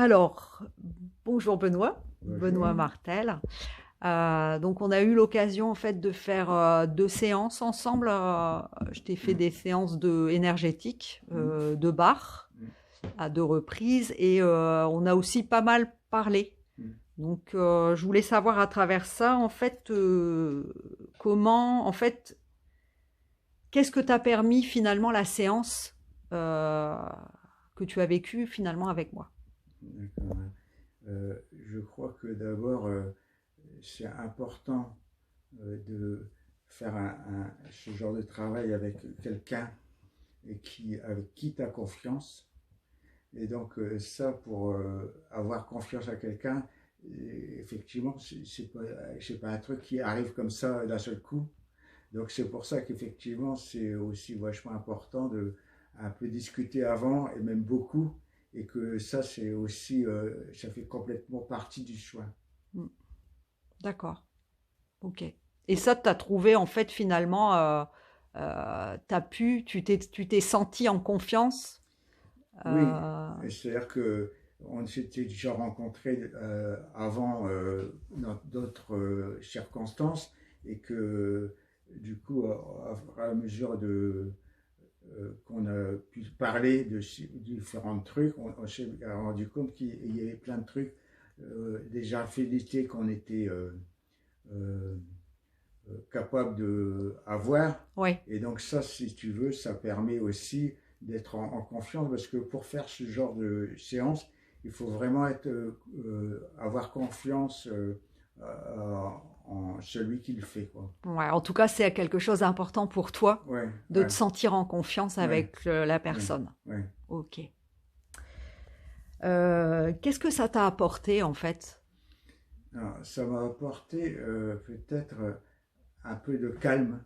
Alors, bonjour Benoît, Benoît Bonjour. Martel. Donc on a eu l'occasion en fait de faire deux séances ensemble. Je t'ai fait Mm, des séances de énergétiques, mm, de bar mm, à deux reprises et on a aussi pas mal parlé. mm. Donc je voulais savoir à travers ça en fait comment en fait qu'est-ce que t'a permis finalement la séance euh, que tu as vécue finalement avec moi. D'accord. Je crois que d'abord, c'est important de faire ce genre de travail avec quelqu'un avec qui tu as confiance. Et donc, ça, pour avoir confiance à quelqu'un, effectivement, c'est pas un truc qui arrive comme ça d'un seul coup. Donc c'est pour ça qu'effectivement c'est aussi vachement important de un peu discuter avant et même beaucoup et que ça c'est aussi ça fait complètement partie du soin. Hmm. D'accord. Ok. Et ça, tu as trouvé en fait finalement, tu t'es senti en confiance. Oui, euh, c'est-à-dire que on s'était déjà rencontrés avant dans d'autres circonstances et que du coup à mesure de qu'on a pu parler de différents trucs, on s'est rendu compte qu'il y avait plein de trucs, des infidélités qu'on était euh, capable d'avoir. ouais. Et donc ça, si tu veux, ça permet aussi d'être en confiance parce que pour faire ce genre de séance, il faut vraiment avoir confiance en celui qui le fait. Quoi. Ouais. En tout cas, c'est quelque chose d'important pour toi Ouais, de te ouais, sentir en confiance ouais, avec la ouais, personne. ouais. Ok. Qu'est-ce que ça t'a apporté en fait? Alors, ça m'a apporté peut-être un peu de calme,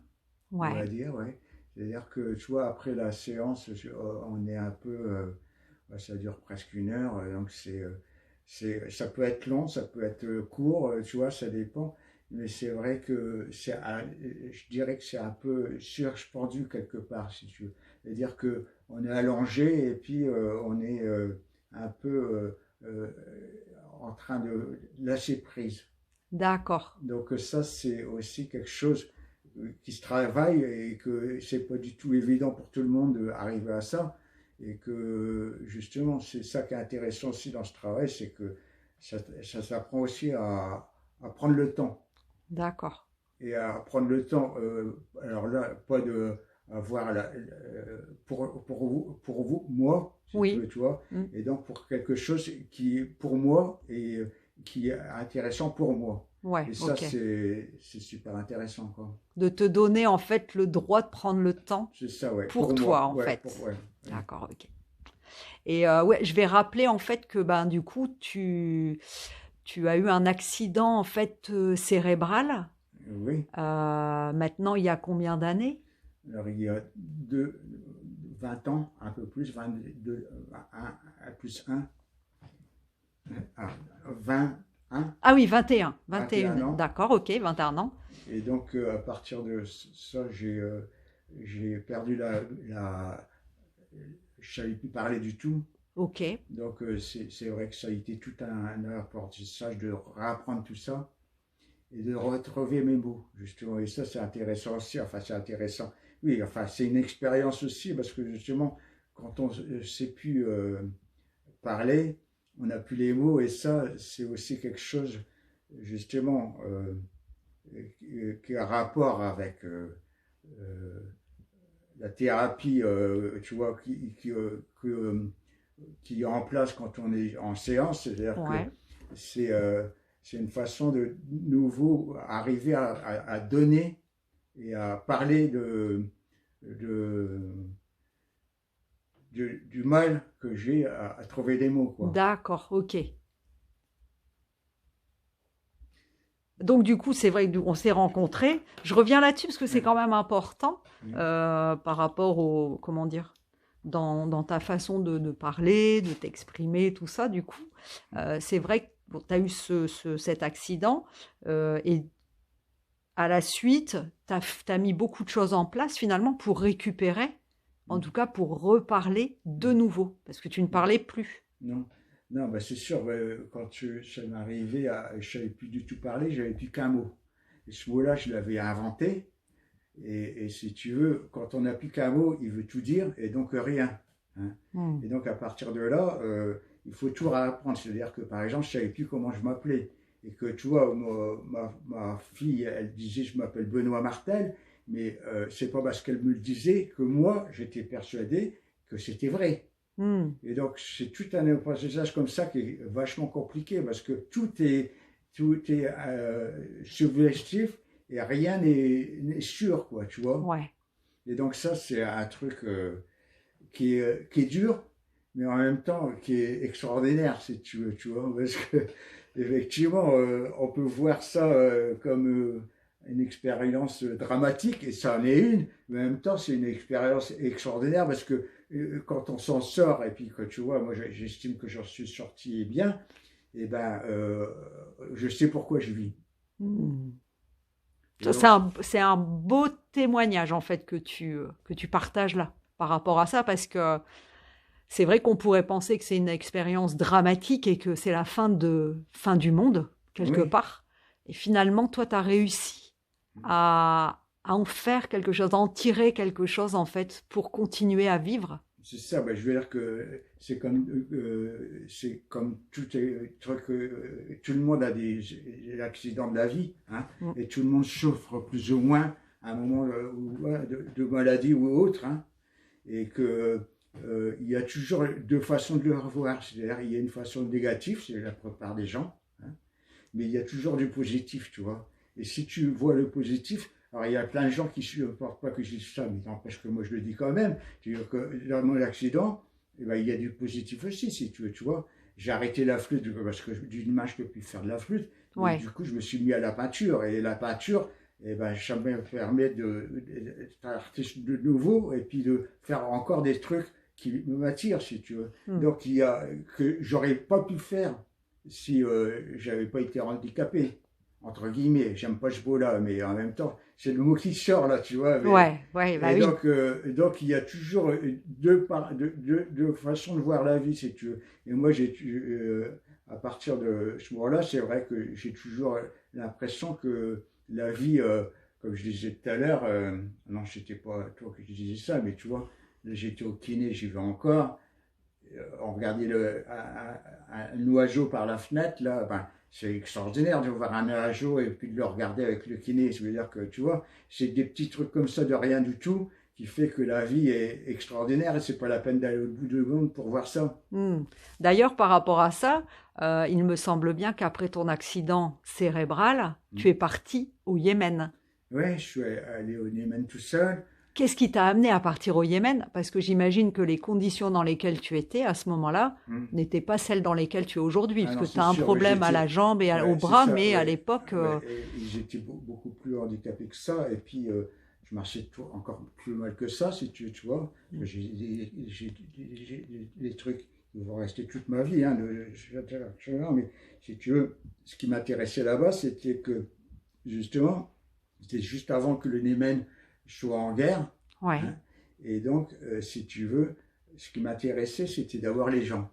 on va Ouais. dire, ouais. C'est-à-dire que, tu vois, après la séance, on est un peu, ça dure presque une heure, donc ça peut être long, ça peut être court, tu vois, ça dépend. Mais c'est vrai que je dirais que c'est un peu suspendu quelque part, si tu veux. C'est-à-dire que on est allongé et puis on est un peu en train de lâcher prise. D'accord. Donc ça, c'est aussi quelque chose qui se travaille et que c'est pas du tout évident pour tout le monde d'arriver à ça. Et que justement, c'est ça qui est intéressant aussi dans ce travail, c'est que ça s'apprend aussi à prendre le temps. D'accord. Et à prendre le temps, alors là, pas de avoir pour vous, moi, si tu Oui. veux, tu vois, Hmm. et donc pour quelque chose qui est pour moi et qui est intéressant pour moi. Ouais. Et ça, Ok. c'est super intéressant, quoi. De te donner en fait le droit de prendre le temps C'est ça, ouais, pour pour toi moi, en fait. ouais, ouais. D'accord. Ok. Et ouais, je vais rappeler en fait que ben du coup tu as eu un accident en fait cérébral. Oui. Maintenant, il y a combien d'années? Alors, il y a 20 ans, un peu plus, 22, plus un 21, Ah oui, 21. 21 21. ans. D'accord, ok, 21 ans. Et donc, à partir de ça, j'ai perdu je savais plus parler du tout. Ok. Donc, c'est vrai que ça a été tout un apprentissage de réapprendre tout ça et de retrouver mes mots, justement. Et ça, c'est intéressant aussi. Enfin, c'est intéressant. Oui, enfin, c'est une expérience aussi parce que justement, quand on ne sait plus parler, on n'a plus les mots et ça, c'est aussi quelque chose, justement, qui a rapport avec euh, la thérapie, tu vois, qui est en place quand on est en séance, c'est-à-dire que Ouais. c'est c'est une façon de nouveau arriver à donner et à parler de, du mal que j'ai à trouver des mots, quoi. D'accord, ok. Donc du coup, c'est vrai qu'on s'est rencontrés. Je reviens là-dessus parce que c'est Ouais, quand même important ouais, par rapport au, comment dire, dans ta façon de parler, de t'exprimer, tout ça. Du coup, c'est vrai que bon, tu as eu cet accident et à la suite, tu as mis beaucoup de choses en place finalement pour récupérer, en ouais, tout cas pour reparler de ouais, nouveau, parce que tu ne ouais. parlais plus. Non, Non, bah c'est sûr, quand ça m'est arrivé, je savais plus du tout parler, j'avais plus qu'un mot. Et ce mot-là, je l'avais inventé. Et si tu veux, quand on n'a plus qu'un mot, il veut tout dire et donc rien. Hein. Hmm. Et donc à partir de là, il faut tout réapprendre. C'est-à-dire que par exemple, je ne savais plus comment je m'appelais. Et que tu vois, ma fille, elle disait je m'appelle Benoît Martel, mais c'est pas parce qu'elle me le disait que moi, j'étais persuadé que c'était vrai. Hmm. Et donc c'est tout un apprentissage comme ça qui est vachement compliqué parce que tout est suggestif et rien n'est sûr, quoi, tu vois. Ouais. Et donc ça, c'est un truc qui est dur, mais en même temps qui est extraordinaire, si tu veux, tu vois, parce que effectivement, on peut voir ça comme une expérience dramatique, et ça en est une, mais en même temps, c'est une expérience extraordinaire, parce que quand on s'en sort, et puis que tu vois, moi j'estime que j'en suis sorti bien, et ben, je sais pourquoi je vis. Hmm. Et Ça, donc, c'est un beau témoignage, en fait, que tu partages là, par rapport à ça, parce que c'est vrai qu'on pourrait penser que c'est une expérience dramatique et que c'est la fin du monde, quelque oui, part. Et finalement, toi, tu as réussi à en faire quelque chose, à en tirer quelque chose, en fait, pour continuer à vivre. c'est ça, ben, je veux dire que c'est comme tout truc, tout le monde a des accidents de la vie, hein, Mm. et tout le monde souffre plus ou moins à un moment ouais, de maladie ou autre, hein, et que il y a toujours deux façons de le revoir. C'est-à-dire, il y a une façon négative, c'est la plupart des gens, hein, mais il y a toujours du positif, tu vois. Et si tu vois le positif, alors il y a plein de gens qui ne supportent pas que je dise ça, mais n'empêche que moi je le dis quand même. C'est-à-dire que dans mon accident, eh ben, il y a du positif aussi, si tu veux, tu vois. J'ai arrêté la flûte parce que d'une main je ne peux plus faire de la flûte, mais Ouais. du coup je me suis mis à la peinture, et la peinture, eh ben, ça me permet d'être artiste de nouveau, et puis de faire encore des trucs qui m'attirent, si tu veux. Mm. Donc il y a que j'aurais pas pu faire si j'avais pas été handicapé, entre guillemets. J'aime pas ce mot-là, mais en même temps, c'est le mot qui sort là, tu vois. Ouais, ouais, bah Et oui. donc il y a toujours deux façons de voir la vie, si tu veux. Et moi, à partir de ce moment-là, c'est vrai que j'ai toujours l'impression que la vie, comme je disais tout à l'heure, non, c'était pas toi qui disais ça, mais tu vois, là, j'étais au kiné, j'y vais encore, on regardait un oiseau par la fenêtre, là, ben, c'est extraordinaire de voir un oiseau et puis de le regarder avec le kiné. Je veux dire que, tu vois, c'est des petits trucs comme ça de rien du tout qui fait que la vie est extraordinaire, et c'est pas la peine d'aller au bout du monde pour voir ça. Mm. D'ailleurs, par rapport à ça, il me semble bien qu'après ton accident cérébral, tu es parti au Yémen. Ouais, je suis allé au Yémen tout seul. Qu'est-ce qui t'a amené à partir au Yémen? Parce que j'imagine que les conditions dans lesquelles tu étais à ce moment-là Hmm. n'étaient pas celles dans lesquelles tu es aujourd'hui, Ah parce non, que tu c'est as un sûr, ouais, problème à la jambe et au ouais, c'est bras, ça, mais à ouais, l'époque, ouais, et j'étais beaucoup plus handicapé que ça, et puis je marchais encore plus mal que ça, si tu vois. J'ai des trucs qui vont rester toute ma vie, hein, mais si tu veux, ce qui m'intéressait là-bas, c'était que, justement, c'était juste avant que le Yémen soit en guerre, ouais, hein, et donc, si tu veux, ce qui m'intéressait, c'était d'avoir les gens.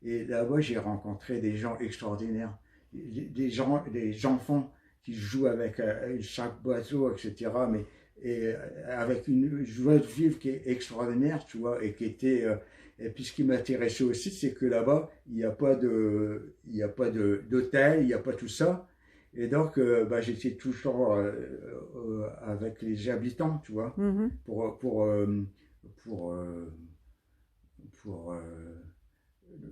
Et là-bas, j'ai rencontré des gens extraordinaires, des gens, des enfants qui jouent avec chaque bateau, etc. Mais avec une joie de vivre qui est extraordinaire, tu vois, et qui était. Et puis ce qui m'intéressait aussi, c'est que là-bas, il n'y a pas d'hôtel, il n'y a pas tout ça. Et donc, bah, j'étais toujours avec les habitants, tu vois, mhm, pour, pour, euh, pour, euh, pour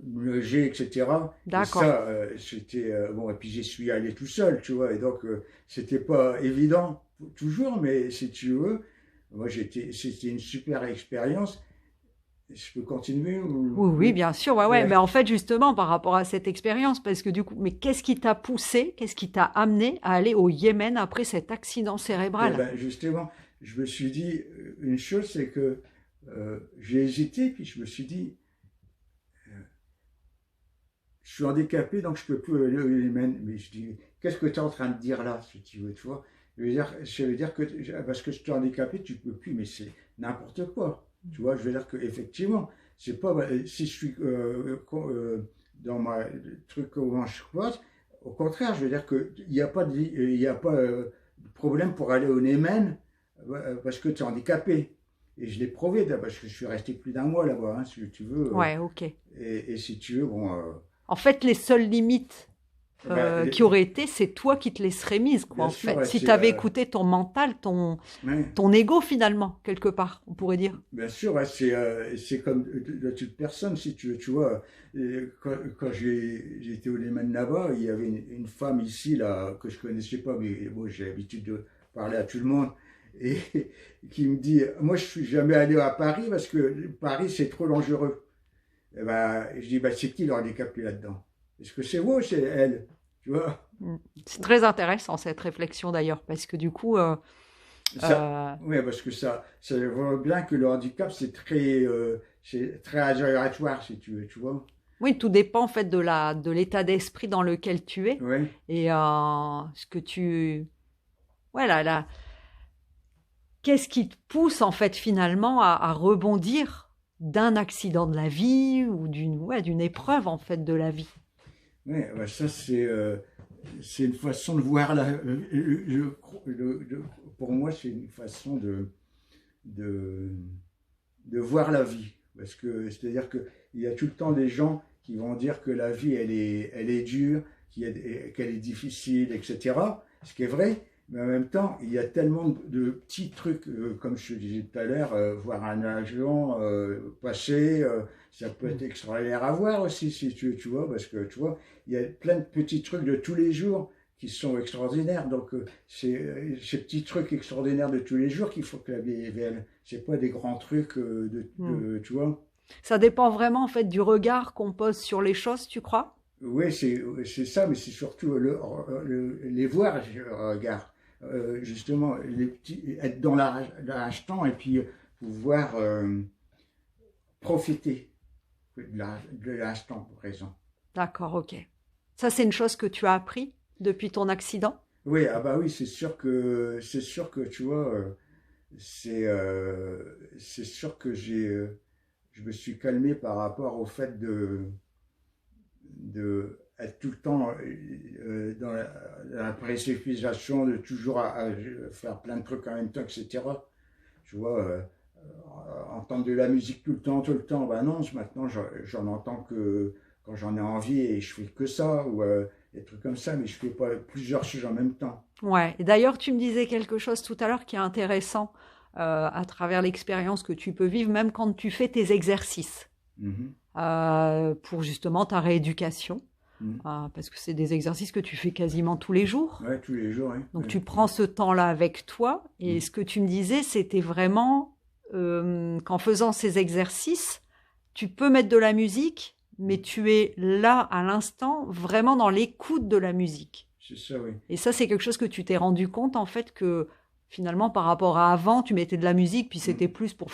me loger, etc. Et d'accord. ça, c'était bon. Et puis j'y suis allé tout seul, tu vois. Et donc, c'était pas évident toujours, mais si tu veux, moi c'était une super expérience. Je peux continuer ou Oui, oui, oui, bien sûr, ouais, ouais. Mais ouais. en fait, justement, par rapport à cette expérience, parce que du coup, mais qu'est-ce qui t'a poussé, qu'est-ce qui t'a amené à aller au Yémen après cet accident Et cérébral? ben justement, je me suis dit une chose, c'est que j'ai hésité, puis je me suis dit, je suis handicapé, donc je peux plus aller au Yémen. Mais je dis, qu'est-ce que tu es en train de dire là, si tu veux, tu vois? Je veux dire que parce que je suis handicapé, tu peux plus, mais c'est n'importe quoi. Tu vois, je veux dire que effectivement, c'est pas si je suis dans le truc comment je pense. Au contraire, je veux dire qu'il n'y a pas de problème pour aller au Némen parce que tu es handicapé. Et je l'ai prouvé, parce que je suis resté plus d'un mois là-bas, hein, si tu veux. Ouais, ok. Et si tu veux, bon. En fait, les seules limites Bah, qui auraient été, c'est toi qui te les serais mises, quoi, bien en sûr, fait. Si tu avais écouté ton mental, ouais, ton ego, finalement, quelque part, on pourrait dire. bien sûr, ouais, c'est comme de toute personne, si tu veux, tu vois. Quand j'ai été au Lehman là-bas, il y avait une femme ici, là, que je connaissais pas, mais bon, j'ai l'habitude de parler à tout le monde, et qui me dit, moi, je suis jamais allé à Paris parce que Paris, c'est trop dangereux. Et ben, je dis, bah, c'est qui le handicapé là-dedans? Est-ce que c'est vous ou c'est elle? Tu vois? Mm. C'est très intéressant, cette réflexion, d'ailleurs, parce que du coup, Ça, ouais, parce que ça voit bien que le handicap, c'est très aléatoire, si tu veux, tu vois. oui, tout dépend, en fait, de l'état d'esprit dans lequel tu es Ouais, et ce que tu... Voilà, là, qu'est-ce qui te pousse, en fait, finalement, à rebondir d'un accident de la vie ou d'une épreuve, en fait, de la vie. ouais, bah ça, c'est une façon de voir pour moi, c'est une façon de, de voir la vie. Parce que, c'est-à-dire qu'il y a tout le temps des gens qui vont dire que la vie, elle est dure, qu'elle est difficile, etc. Ce qui est vrai, mais en même temps, il y a tellement de petits trucs, comme je te disais tout à l'heure, voir un avion passer, ça peut être extraordinaire à voir aussi, si tu vois, parce que tu vois, il y a plein de petits trucs de tous les jours qui sont extraordinaires. Donc, c'est ces petits trucs extraordinaires de tous les jours qu'il faut que la vie est belle. C'est pas des grands trucs tu vois. Ça dépend vraiment, en fait, du regard qu'on pose sur les choses, tu crois? Oui, c'est ça, mais c'est surtout les voir, je regarde. Justement, être dans l'instant et puis pouvoir profiter de l'instant présent. D'accord, ok. Ça, c'est une chose que tu as appris depuis ton accident? Oui, ah bah oui, c'est sûr que tu vois, c'est sûr que je me suis calmé par rapport au fait de être tout le temps dans la précipitation, de toujours à faire plein de trucs en même temps, etc. Tu vois, entendre de la musique tout le temps, ben non, maintenant j'en entends que quand j'en ai envie et je fais que ça, ou des trucs comme ça, mais je fais pas plusieurs choses en même temps. Ouais. Et d'ailleurs, tu me disais quelque chose tout à l'heure qui est intéressant à travers l'expérience que tu peux vivre, même quand tu fais tes exercices Mhm. pour justement ta rééducation, Mhm. parce que c'est des exercices que tu fais quasiment tous les jours. Ouais, tous les jours, hein. Donc Ouais. tu prends ce temps-là avec toi. Et Mhm. ce que tu me disais, c'était vraiment qu'en faisant ces exercices, tu peux mettre de la musique, mais Mhm. tu es là à l'instant, vraiment dans l'écoute de la musique. C'est ça, oui. Et ça, c'est quelque chose que tu t'es rendu compte, en fait, que finalement, par rapport à avant, tu mettais de la musique, puis c'était Mhm. plus pour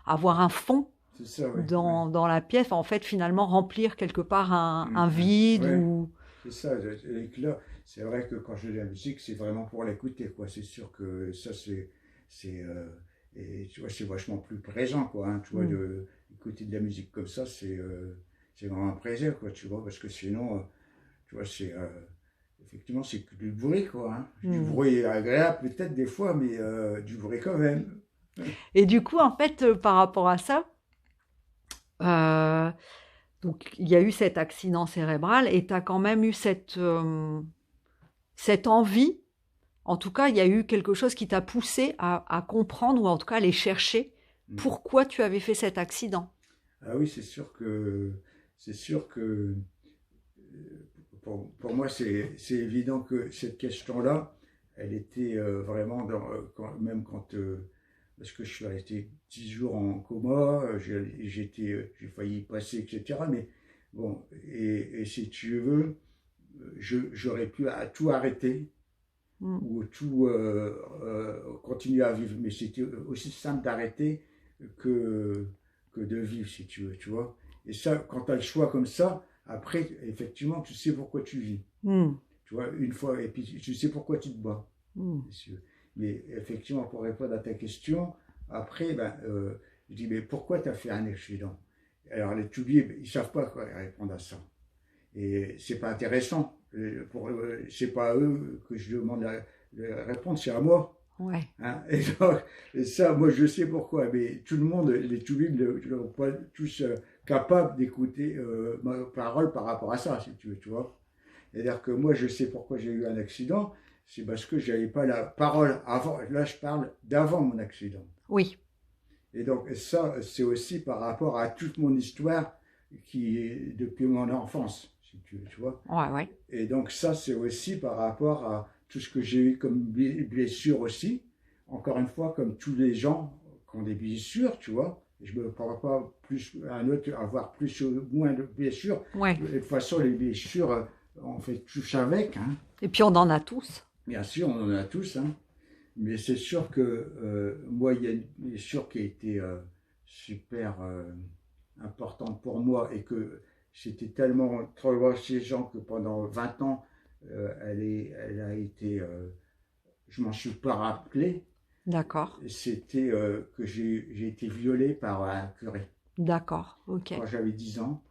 avoir un fond C'est ça, oui. Ouais. dans la pièce, en fait, finalement, remplir quelque part un vide Ouais. ou... C'est ça, et que là, c'est vrai que quand je fais de la musique, c'est vraiment pour l'écouter, quoi. C'est sûr que ça, c'est, et tu vois, c'est vachement plus présent, quoi, hein, tu vois, Mm. écouter de la musique comme ça, c'est vraiment un plaisir, quoi, tu vois, parce que sinon, tu vois, effectivement, c'est que du bruit, quoi, hein. Du Mm. bruit agréable, peut-être des fois, mais du bruit quand même. Et du coup, en fait, par rapport à ça, euh, donc il y a eu cet accident cérébral et tu as quand même eu cette envie. En tout cas, il y a eu quelque chose qui t'a poussé à comprendre ou en tout cas à aller chercher Mm. pourquoi tu avais fait cet accident. Ah oui, c'est sûr que pour moi, c'est évident que cette question-là, elle était vraiment même quand, parce que je suis resté 10 jours en coma, j'ai failli y passer, etc. Mais bon, et si tu veux, j'aurais pu tout arrêter Mm. ou tout continuer à vivre. Mais c'était aussi simple d'arrêter que, que de vivre, si tu veux, tu vois. Et ça, quand tu as le choix comme ça, après, effectivement, tu sais pourquoi tu vis. Mm. Tu vois, une fois, et puis tu sais pourquoi tu te bats. Mm. Mais effectivement, pour répondre à ta question, après, ben, je dis, mais pourquoi tu as fait un accident? Alors, les toubiers, ils ne savent pas quoi répondre à ça. Et c'est pas intéressant. C'est pas à eux que je demande la réponse, c'est à moi. Ouais. Hein. Et ça, moi, je sais pourquoi. Mais tout le monde, les toubibs ne sont pas tous capables d'écouter ma parole par rapport à ça, si tu veux, tu vois. C'est-à-dire que moi, je sais pourquoi j'ai eu un accident. C'est parce que j'avais pas la parole avant. Là, je parle d'avant mon accident. Oui. Et donc, ça, c'est aussi par rapport à toute mon histoire qui est depuis mon enfance, si tu veux, tu vois. Ouais, ouais. Et donc, ça, c'est aussi par rapport à tout ce que j'ai eu comme blessure aussi. Encore une fois, comme tous les gens qui ont des blessures, tu vois. Je ne me parle pas plus un autre avoir plus ou moins de blessures. Ouais. De toute façon, les blessures, on fait tous avec. Hein. Et puis on en a tous. Bien sûr, on en a tous. Hein. Mais c'est sûr que moi, il y a une blessure qui a été super importante pour moi et que c'était tellement traumatisant que pendant 20 ans, elle a été, je m'en suis pas rappelé. D'accord. C'était que j'ai été violé par un curé. D'accord, ok. Quand j'avais 10 ans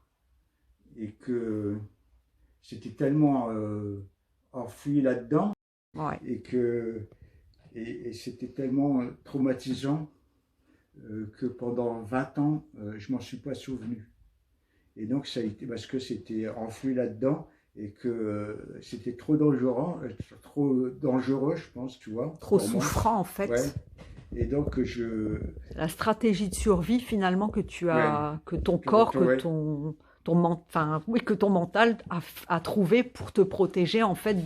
et que c'était tellement enfoui là-dedans Ouais. et c'était tellement traumatisant que pendant 20 ans, je m'en suis pas souvenu. Et donc, ça a été parce que c'était enfoui là-dedans et que c'était trop dangereux, je pense, tu vois. Trop souffrant, en fait. Ouais. Et donc, la stratégie de survie, finalement, que tu as, ouais. Que ton corps, ouais. que ton mental a trouvé pour te protéger, en fait,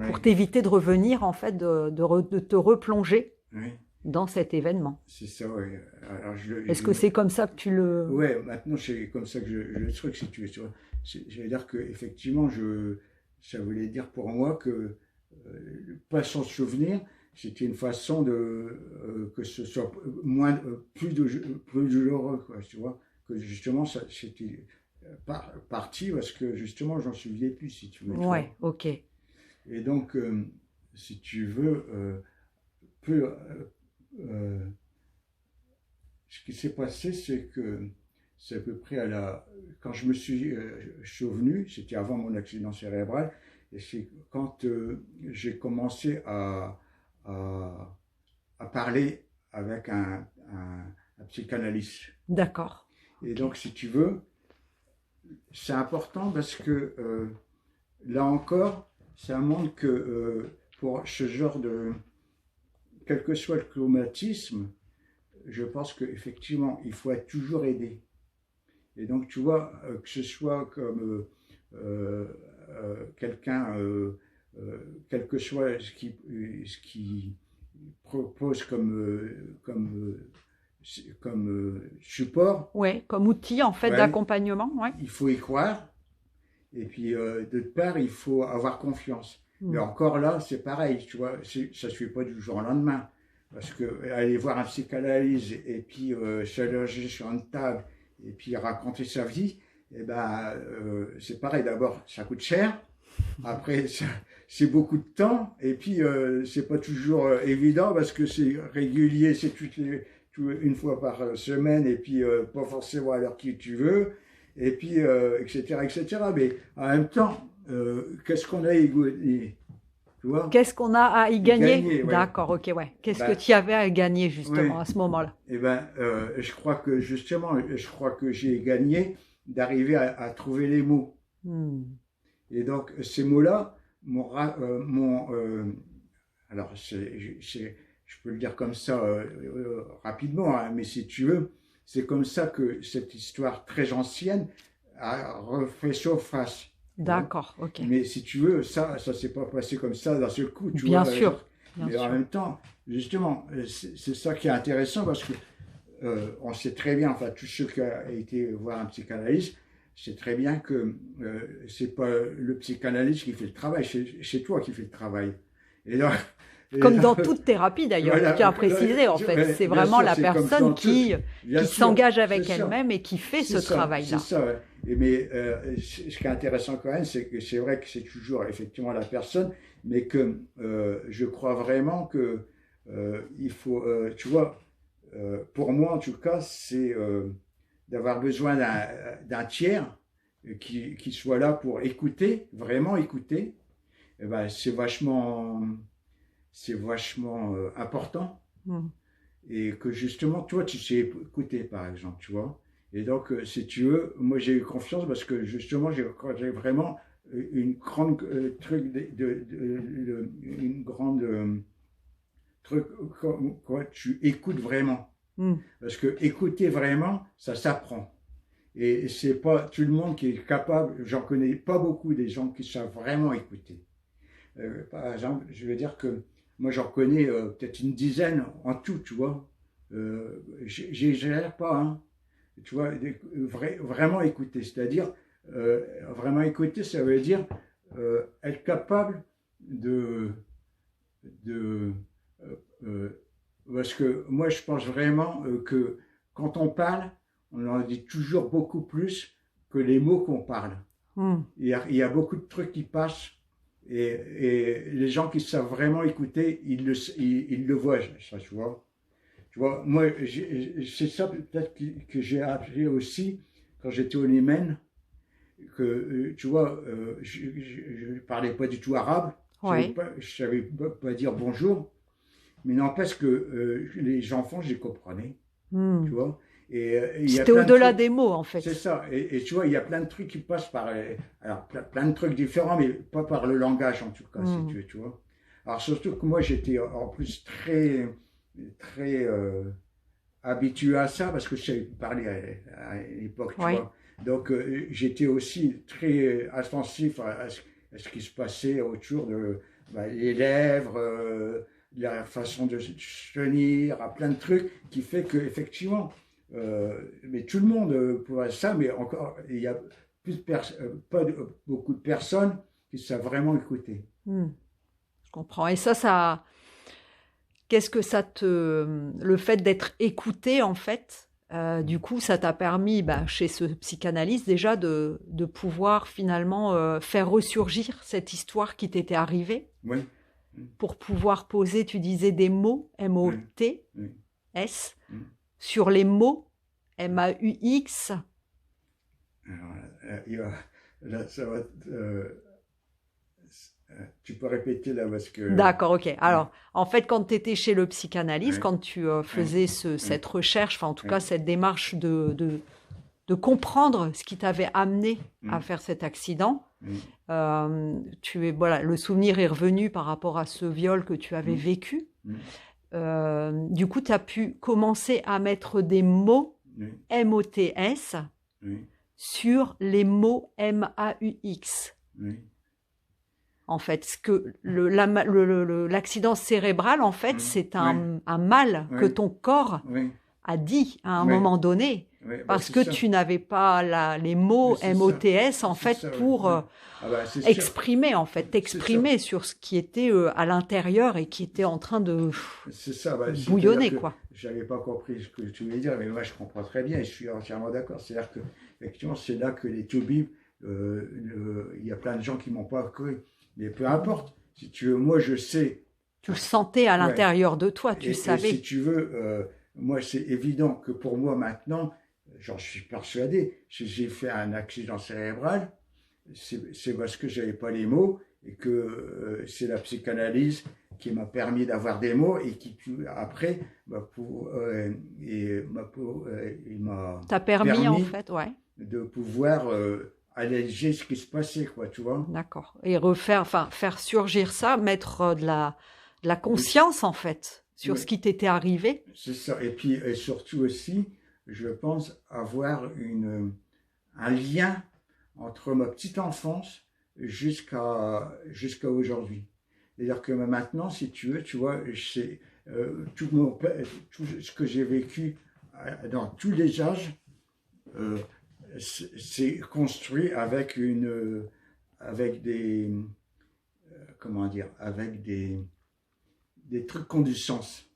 pour t'éviter de revenir, en fait, de te replonger. Oui. Dans cet événement. C'est ça, oui. Est-ce que c'est comme ça que tu le... Oui, maintenant c'est comme ça que je le truc, si tu veux. Je veux dire qu'effectivement, ça voulait dire pour moi que pas s'en souvenir, c'était une façon que ce soit plus douloureux, quoi, tu vois. Que justement, c'était parti parce que justement, j'en souvenais plus, si tu veux. Ouais, ok. Et donc, si tu veux, ce qui s'est passé, c'est que c'est à peu près quand je me suis souvenu, c'était avant mon accident cérébral, et c'est quand j'ai commencé à parler avec un psychanalyste. D'accord. Et donc, si tu veux, c'est important parce que là encore, ça montre que pour ce genre quel que soit le traumatisme, je pense qu'effectivement, il faut être toujours aidé. Et donc, tu vois, que ce soit comme quelqu'un, quel que soit ce qui propose comme support. Oui, comme outil, en fait, d'accompagnement. Ouais. Il faut y croire. Et puis, d'autre part, il faut avoir confiance. Mais encore là, c'est pareil, tu vois, ça ne se fait pas du jour au lendemain. Parce que aller voir un psychanalyste et puis s'allonger sur une table et puis raconter sa vie, eh ben, c'est pareil. D'abord, ça coûte cher. Après, c'est beaucoup de temps. Et puis, c'est pas toujours évident parce que c'est régulier, c'est une fois par semaine et puis pas forcément à l'heure que tu veux. Et puis, etc., etc. Mais en même temps, qu'est-ce qu'on a à y gagner, tu vois? Qu'est-ce qu'on a à y gagner, ouais. D'accord, ok, ouais. Qu'est-ce que tu avais à gagner, justement, à ce moment-là? Eh bien, je crois que, justement, j'ai gagné d'arriver à trouver les mots. Et donc, ces mots-là, alors, je peux le dire comme ça rapidement, hein, mais si tu veux, c'est comme ça que cette histoire très ancienne a refait surface. D'accord, ok. Mais si tu veux, ça s'est pas passé comme ça d'un seul coup. Tu bien vois, sûr. Mais en même temps, justement, c'est ça qui est intéressant parce que on sait très bien, enfin, tous ceux qui ont été voir un psychanalyste, c'est très bien que c'est pas le psychanalyste qui fait le travail, c'est toi qui fais le travail. Et là, comme dans toute thérapie d'ailleurs, voilà, tu as précisé en fait, c'est vraiment sûr, la personne qui s'engage avec elle-même et qui fait ce travail-là. C'est ça, ouais. Mais ce qui est intéressant quand même, c'est que c'est vrai que c'est toujours effectivement la personne, mais que je crois vraiment que il faut, tu vois, pour moi en tout cas, c'est d'avoir besoin d'un tiers qui soit là pour écouter, vraiment écouter, eh ben, c'est vachement important. Et que justement, toi, tu sais écouter, par exemple, tu vois. Et donc, si tu veux, moi, j'ai eu confiance parce que justement, j'ai vraiment une grande truc, une grande truc, quoi, tu écoutes vraiment. Parce que écouter vraiment, ça s'apprend. Et c'est pas tout le monde qui est capable, j'en connais pas beaucoup des gens qui savent vraiment écouter. Par exemple, je veux dire que moi j'en connais peut-être une dizaine en tout, tu vois. J'exagère pas, hein. Tu vois, vraiment écouter. C'est-à-dire, vraiment écouter, ça veut dire être capable de parce que moi je pense vraiment que quand on parle, on en dit toujours beaucoup plus que les mots qu'on parle. Il y a beaucoup de trucs qui passent. Et les gens qui savent vraiment écouter, ils le voient, ça, tu vois. Tu vois, moi, c'est ça peut-être que j'ai appris aussi quand j'étais au Yémen, que, tu vois, je ne parlais pas du tout arabe, Ouais. je savais pas dire bonjour, mais n'empêche que les enfants, je les comprenais, tu vois. Et il y a C'était plein de au-delà trucs. des mots, en C'est fait. ça. Et tu vois, il y a plein de trucs qui passent par. Alors, plein de trucs différents, mais pas par le langage, en tout cas, si tu vois. Alors, surtout que moi, j'étais en plus très habitué à ça, parce que je savais parler à l'époque, tu Ouais. vois. Donc, j'étais aussi très attentif à ce qui se passait autour de les lèvres, la façon de se tenir, à plein de trucs, qui fait que, effectivement, mais tout le monde pourrait ça, mais encore, il y a pas beaucoup de personnes qui savent vraiment écouter. Je comprends. Et ça, qu'est-ce que ça le fait d'être écouté, en fait, du coup, ça t'a permis, bah, chez ce psychanalyste, déjà, de pouvoir finalement faire ressurgir cette histoire qui t'était arrivée, Oui. pour pouvoir poser, tu disais, des mots, Oui. M-O-T-S, Oui. sur les mots, M-A-U-X. Alors, là, ça va. Tu peux répéter là parce que. D'accord, ok. Oui. Alors, en fait, quand tu étais chez le psychanalyste, Oui. quand tu Oui. faisais Oui. cette recherche, enfin, en tout Oui. cas, cette démarche de comprendre ce qui t'avait amené à faire cet accident, voilà, le souvenir est revenu par rapport à ce viol que tu avais vécu. Du coup, tu as pu commencer à mettre des mots M-O-T-S sur les mots M-A-U-X. En fait, ce que l'accident cérébral, en fait, c'est un mal que ton corps a dit à un moment donné, parce que tu n'avais pas les mots M-O-T-S, en fait, pour exprimer, en fait, t'exprimer sur ce qui était à l'intérieur et qui était en train de bouillonner, que quoi. J'avais pas compris ce que tu voulais dire, mais moi je comprends très bien et je suis entièrement d'accord. C'est-à-dire que, effectivement, c'est là que les toubibs, il y a plein de gens qui m'ont pas cru. Mais peu importe, si tu veux, moi je sais. Tu le sentais à l'intérieur de toi, tu savais. Et si tu veux, moi c'est évident que pour moi maintenant, j'en suis persuadé, si j'ai fait un accident cérébral, c'est parce que j'avais pas les mots et que c'est la psychanalyse qui m'a permis d'avoir des mots et qui après il m'a T'as permis, en fait, de pouvoir alléger ce qui se passait, quoi, tu vois. D'accord. Et faire surgir ça, mettre de la conscience, en fait, sur ce qui t'était arrivé. C'est ça. Et puis, et surtout aussi, je pense avoir un lien entre ma petite enfance jusqu'à aujourd'hui. C'est-à-dire que maintenant, si tu veux, tu vois, c'est tout ce que j'ai vécu dans tous les âges, c'est construit avec des comment dire, avec des trucs qui ont du sens.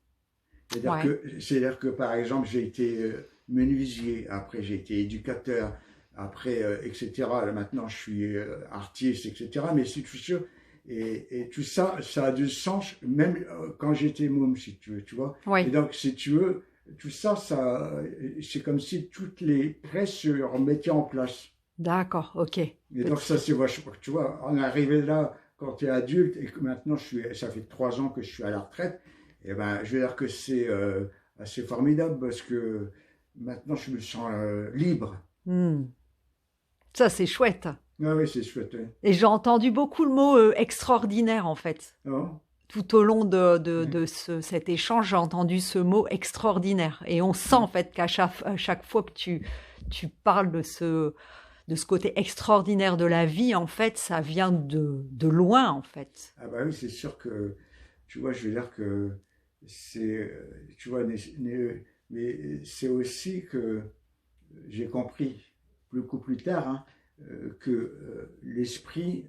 C'est-à-dire que par exemple, j'ai été menuisier, après j'ai été éducateur, après, etc. Là, maintenant, je suis artiste, etc. Mais c'est tout ça. Et tout ça, ça a du sens, même quand j'étais môme, si tu veux, tu vois. Et donc, si tu veux, tout ça, c'est comme si toutes les presses se remettaient en place. D'accord, ok. Et donc ça, c'est vachement, tu vois, on est arrivé là quand tu es adulte et que maintenant, ça fait 3 ans que je suis à la retraite, et ben, je veux dire que c'est assez formidable parce que maintenant, je me sens libre. Hmm. Ça, c'est chouette. Ah oui, c'est chouette. Oui. Et j'ai entendu beaucoup le mot extraordinaire, en fait. Non. Tout au long de, Oui. de cet échange, j'ai entendu ce mot extraordinaire. Et on sent, en fait, à chaque fois que tu parles de ce côté extraordinaire de la vie, en fait, ça vient de loin, en fait. Ah bah oui, c'est sûr que, tu vois, je veux dire que tu vois, mais c'est aussi que j'ai compris beaucoup plus tard hein, que l'esprit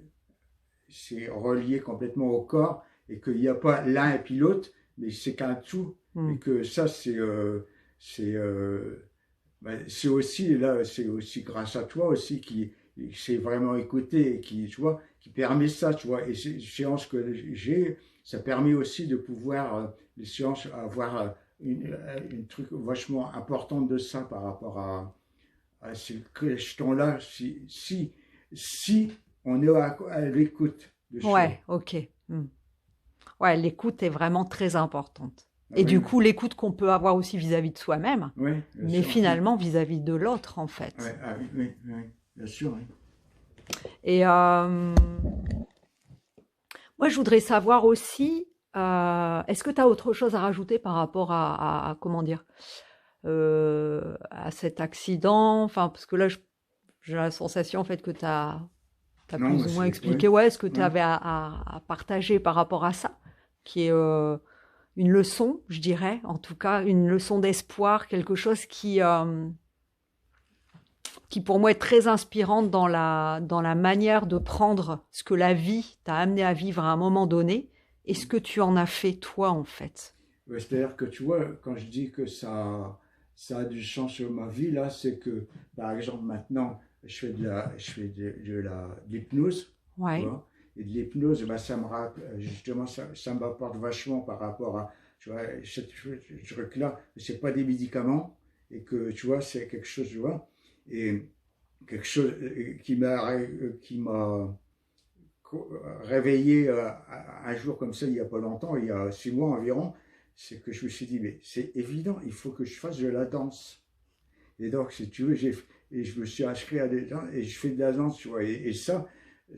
c'est relié complètement au corps et qu'il n'y a pas l'un et puis l'autre, mais c'est qu'un tout. Et Hmm. que ça, c'est, c'est aussi, là, c'est aussi grâce à toi aussi qui s'est vraiment écouté et qui, tu vois, qui permet ça, tu vois. Et ces séances que j'ai, ça permet aussi de pouvoir, les séances, avoir une truc vachement importante de ça par rapport à ces questions-là. Si on est à l'écoute de soi. Ouais, ok. Hmm. Ouais, l'écoute est vraiment très importante. Ah Et oui, du coup, l'écoute qu'on peut avoir aussi vis-à-vis de soi-même, oui, bien mais sûr. finalement vis-à-vis de l'autre, en fait. Ouais, ah oui, oui, oui, bien sûr. Oui. Et moi, je voudrais savoir aussi, est-ce que tu as autre chose à rajouter par rapport comment dire, à cet accident? Enfin, parce que là, j'ai la sensation en fait que tu as Non, plus mais ou moins c'est. Oui, expliqué ouais, ce que tu oui. avais à partager par rapport à ça, qui est une leçon, je dirais, en tout cas, une leçon d'espoir, quelque chose qui pour moi est très inspirante dans la manière de prendre ce que la vie t'a amené à vivre à un moment donné et ce que tu en as fait toi en fait. Ouais, c'est-à-dire que tu vois, quand je dis que ça a du sens sur ma vie, là, c'est que, par exemple, maintenant, je fais de l'hypnose, tu Ouais. vois, et de l'hypnose, bah, justement, ça m'apporte vachement par rapport à, tu vois, ce truc-là, c'est pas des médicaments, et que, tu vois, c'est quelque chose, tu vois, et quelque chose qui m'a réveillé un jour comme ça, il n'y a pas longtemps, il y a 6 mois environ, c'est que je me suis dit, mais c'est évident, il faut que je fasse de la danse. Et donc, si tu veux, et je me suis inscrit à des danses et je fais de la danse, tu vois. Et ça,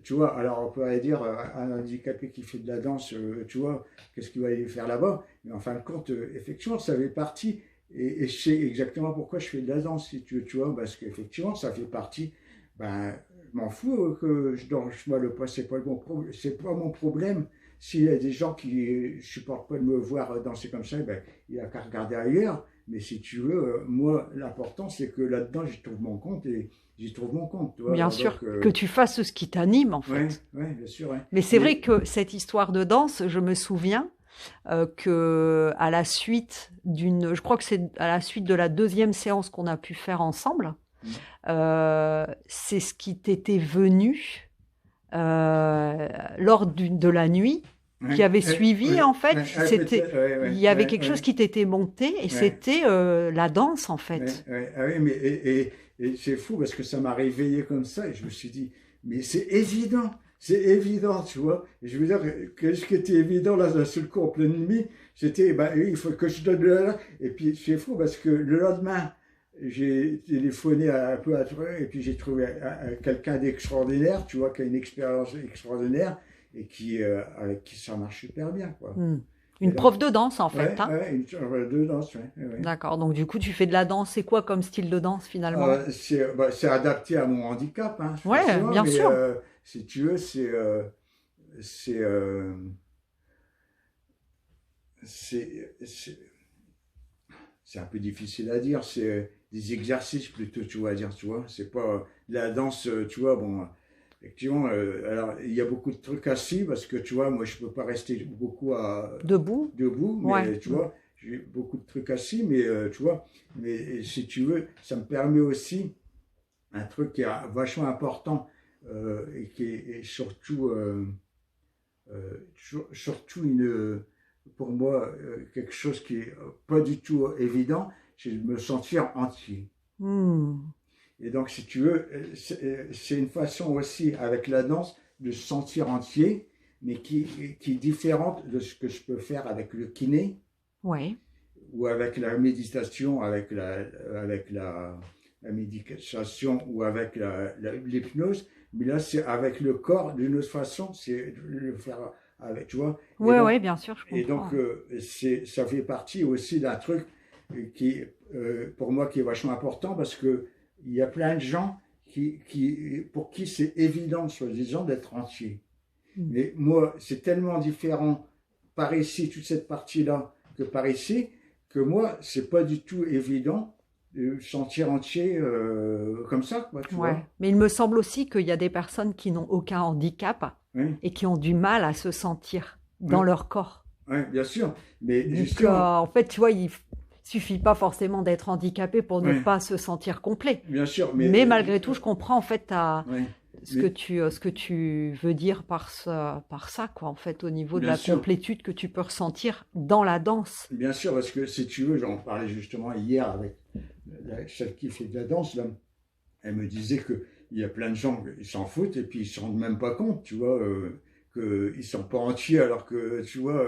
tu vois, alors on pourrait dire, un handicapé qui fait de la danse, tu vois, qu'est-ce qu'il va aller faire là-bas? Mais en fin de compte, effectivement, ça fait partie, et je sais exactement pourquoi je fais de la danse, si tu vois, parce qu'effectivement, ça fait partie, ben, je m'en fous que je danse mal ou pas, c'est pas mon problème. S'il y a des gens qui supportent pas de me voir danser comme ça, ben, il n'y a qu'à regarder ailleurs. Mais si tu veux, moi, l'important, c'est que là-dedans, j'y trouve mon compte et j'y trouve mon compte. Tu vois, Bien alors sûr, donc, que tu fasses ce qui t'anime en ouais, fait. ouais, bien sûr. Ouais. Mais c'est vrai Mais, que cette histoire de danse, je me souviens que à la suite je crois que c'est à la suite de la deuxième séance qu'on a pu faire ensemble, c'est ce qui t'était venu lors de la nuit qui ouais, avait suivi, en fait, peut-être, ouais, il ouais, y avait ouais, quelque chose ouais, qui t'était monté et ouais, c'était la danse, en ouais, fait. ouais. Ah oui, mais et c'est fou parce que ça m'a réveillé comme ça et je me suis dit, mais c'est évident, tu vois. Et je veux dire, qu'est-ce qui était évident là, d'un seul coup, en pleine nuit, c'était, bah oui, il faut que je donne le. Et puis c'est fou parce que le lendemain, j'ai téléphoné un peu à toi et puis j'ai trouvé quelqu'un d'extraordinaire, tu vois, qui a une expérience extraordinaire et avec qui ça marche super bien, quoi. Hmm. Et Une donc, prof de danse, en fait, ouais, hein. ouais, deux danses, ouais, ouais, ouais. D'accord. Donc, du coup, tu fais de la danse. C'est quoi comme style de danse, finalement? C'est adapté à mon handicap, hein, Ouais, forcément, bien mais sûr. si tu veux, c'est, euh, c'est c'est un peu difficile à dire, c'est des exercices plutôt, tu vois, à dire, tu vois, c'est pas de la danse, tu vois, bon, effectivement, alors il y a beaucoup de trucs assis parce que, tu vois, moi je peux pas rester beaucoup Debout? debout, Ouais. mais tu vois, j'ai beaucoup de trucs assis, mais tu vois, mais si tu veux, ça me permet aussi un truc qui est vachement important et qui est surtout, surtout pour moi, quelque chose qui est pas du tout évident, c'est de me sentir entier. Hmm. Et donc, si tu veux, c'est une façon aussi, avec la danse, de se sentir entier, mais qui est différente de ce que je peux faire avec le kiné, Ouais. ou avec la méditation, avec la médication, ou avec l'hypnose. Mais là, c'est avec le corps, d'une autre façon, c'est le faire avec, tu vois. Ouais, ouais, bien sûr, je Et donc comprends. ça fait partie aussi d'un truc qui, pour moi, qui est vachement important, parce que il y a plein de gens pour qui c'est évident, soi-disant, d'être entier. Mm. Mais moi, c'est tellement différent par ici, toute cette partie-là, que par ici, que moi, c'est pas du tout évident de me sentir entier comme ça, quoi, tu Ouais. vois. Mais il me semble aussi qu'il y a des personnes qui n'ont aucun handicap Oui, et qui ont du mal à se sentir dans oui, leur corps. oui, bien sûr. Mais Donc, justement, en fait, tu vois, il suffit pas forcément d'être handicapé pour ne oui, pas se sentir complet. bien sûr, mais Mais malgré tout, je comprends en fait oui, mais ce que tu veux dire par ça, quoi, en fait, au niveau de bien la sûr. complétude que tu peux ressentir dans la danse. Bien sûr, parce que si tu veux, j'en parlais justement hier avec celle qui fait de la danse, là. Elle me disait qu'il y a plein de gens, ils s'en foutent et puis ils ne se rendent même pas compte, tu vois, qu'ils ne sont pas entiers alors que, tu vois,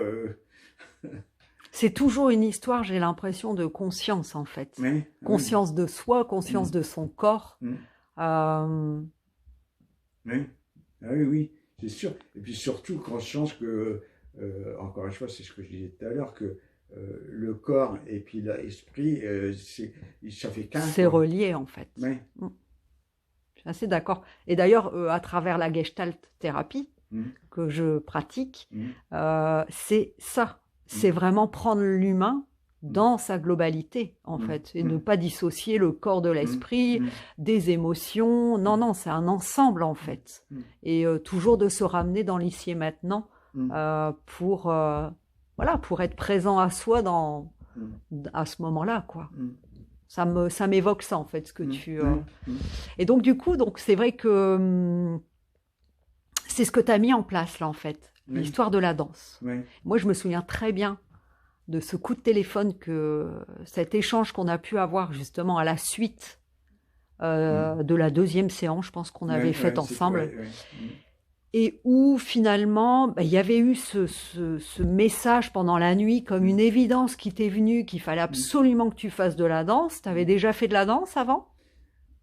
C'est toujours une histoire, j'ai l'impression, de conscience, en fait. oui, oui, Conscience de soi, conscience mm, de son corps. mm, Euh, oui, ah oui, oui, c'est sûr. Et puis surtout, conscience que, encore une fois, c'est ce que je disais tout à l'heure, que le corps et puis l'esprit, ça fait qu'un, c'est quoi. relié, en fait. Oui, Mm. Je suis assez d'accord. Et d'ailleurs, à travers la Gestalt thérapie mm, que je pratique, mm, c'est ça. mm, C'est vraiment prendre l'humain mm, dans sa globalité, en mm, fait, et ne mm, pas dissocier le corps de mm, l'esprit, mm, des émotions. Non, mm, non, c'est un ensemble, en mm, fait. mm, Et toujours de se ramener dans l'ici et maintenant mm, pour, voilà, pour être présent à soi mm, à ce moment-là, quoi. mm, Ça m'évoque ça, en fait, ce que mm, tu... oui, mm, Et donc, du coup, donc, c'est vrai que c'est ce que tu as mis en place, là, en fait, oui, l'histoire de la danse. oui, Moi, je me souviens très bien de ce coup de téléphone, cet échange qu'on a pu avoir justement à la suite mm. de la deuxième séance, je pense qu'on avait Ouais, faite ouais, ensemble, ouais, ouais. Mm, et où finalement, bah, il y avait eu ce message pendant la nuit comme une mm, évidence qui t'est venue, qu'il fallait mm, absolument que tu fasses de la danse. Tu avais mm. déjà fait de la danse avant?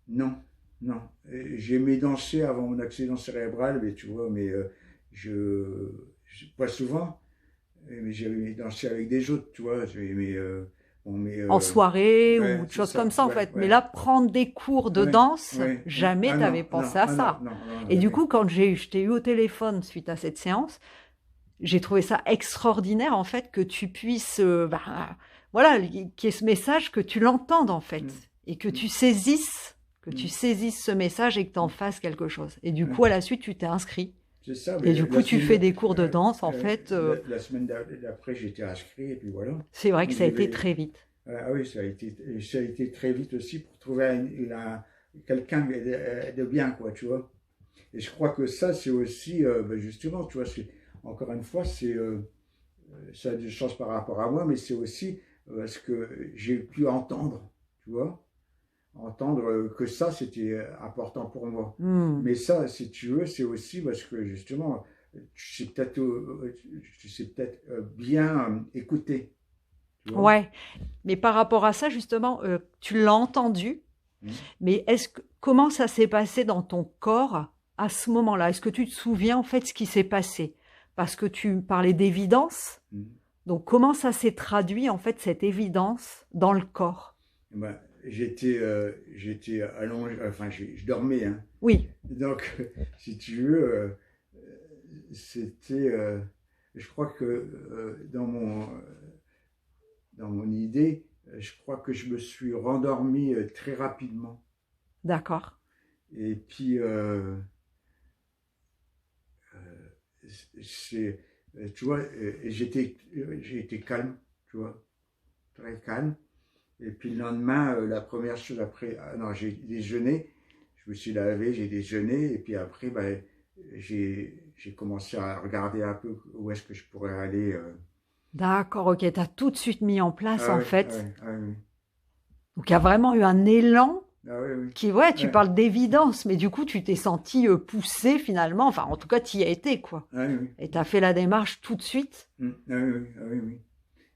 Non, non. J'aimais danser avant mon accident cérébral, mais tu vois, mais pas souvent, mais j'aimais danser avec des autres, tu vois. Bon, mais En soirée ou ouais, de c'est choses comme ça, ça, en ouais, fait. Mais ouais, là, prendre des cours de ouais, danse, ouais, ouais. jamais Ah tu avais non, pensé non, à ah non, ça. non, non, Et du jamais. coup, quand je t'ai eu au téléphone suite à cette séance, j'ai trouvé ça extraordinaire, en fait, que tu puisses, voilà, qu'il y ait ce message, que tu l'entendes, en fait, Mm, et que mm, tu mm, saisisses ce message et que tu en mm, fasses quelque chose. Et du ouais. coup, à la suite, tu t'es inscrit. C'est ça, Et mais du coup, tu fais des cours de danse, en fait. la semaine d'après, j'étais inscrit, et puis voilà. C'est vrai que Donc, ça a j'y été vais. très vite. Ah oui, ça a été très vite aussi pour trouver quelqu'un de bien, quoi, tu vois. Et je crois que ça, c'est aussi, ben justement, tu vois, encore une fois, ça a du sens par rapport à moi, mais c'est aussi ce que j'ai pu entendre, tu vois, entendre que ça, c'était important pour moi. Hmm. Mais ça, si tu veux, c'est aussi parce que justement, tu sais peut-être bien écouter, tu vois. Ouais, mais par rapport à ça, justement, tu l'as entendu, Mm, mais comment ça s'est passé dans ton corps à ce moment-là? Est-ce que tu te souviens en fait ce qui s'est passé? Parce que tu parlais d'évidence, mm. donc comment ça s'est traduit en fait cette évidence dans le corps? Ben, j'étais allongé, enfin, je dormais, hein. Oui, Donc, si tu veux, c'était, je crois que dans mon idée, je crois que je me suis rendormi très rapidement. d'accord. Et puis, c'est, tu vois, j'ai été calme, tu vois, très calme. Et puis le lendemain, la première chose après, ah non, j'ai déjeuné, je me suis lavé, j'ai déjeuné, et puis après, ben, j'ai commencé à regarder un peu où est-ce que je pourrais aller. D'accord, ok, tu as tout de suite mis en place Ah en oui, ah fait. oui, ah oui. Donc il y a vraiment eu un élan Ah oui, oui. Ouais, tu Ouais. parles d'évidence, mais du coup, tu t'es senti poussé finalement. Enfin, en tout cas, tu y as été, quoi. Ah oui, oui. Et tu as fait la démarche tout de suite. Ah oui, oui, ah oui, oui.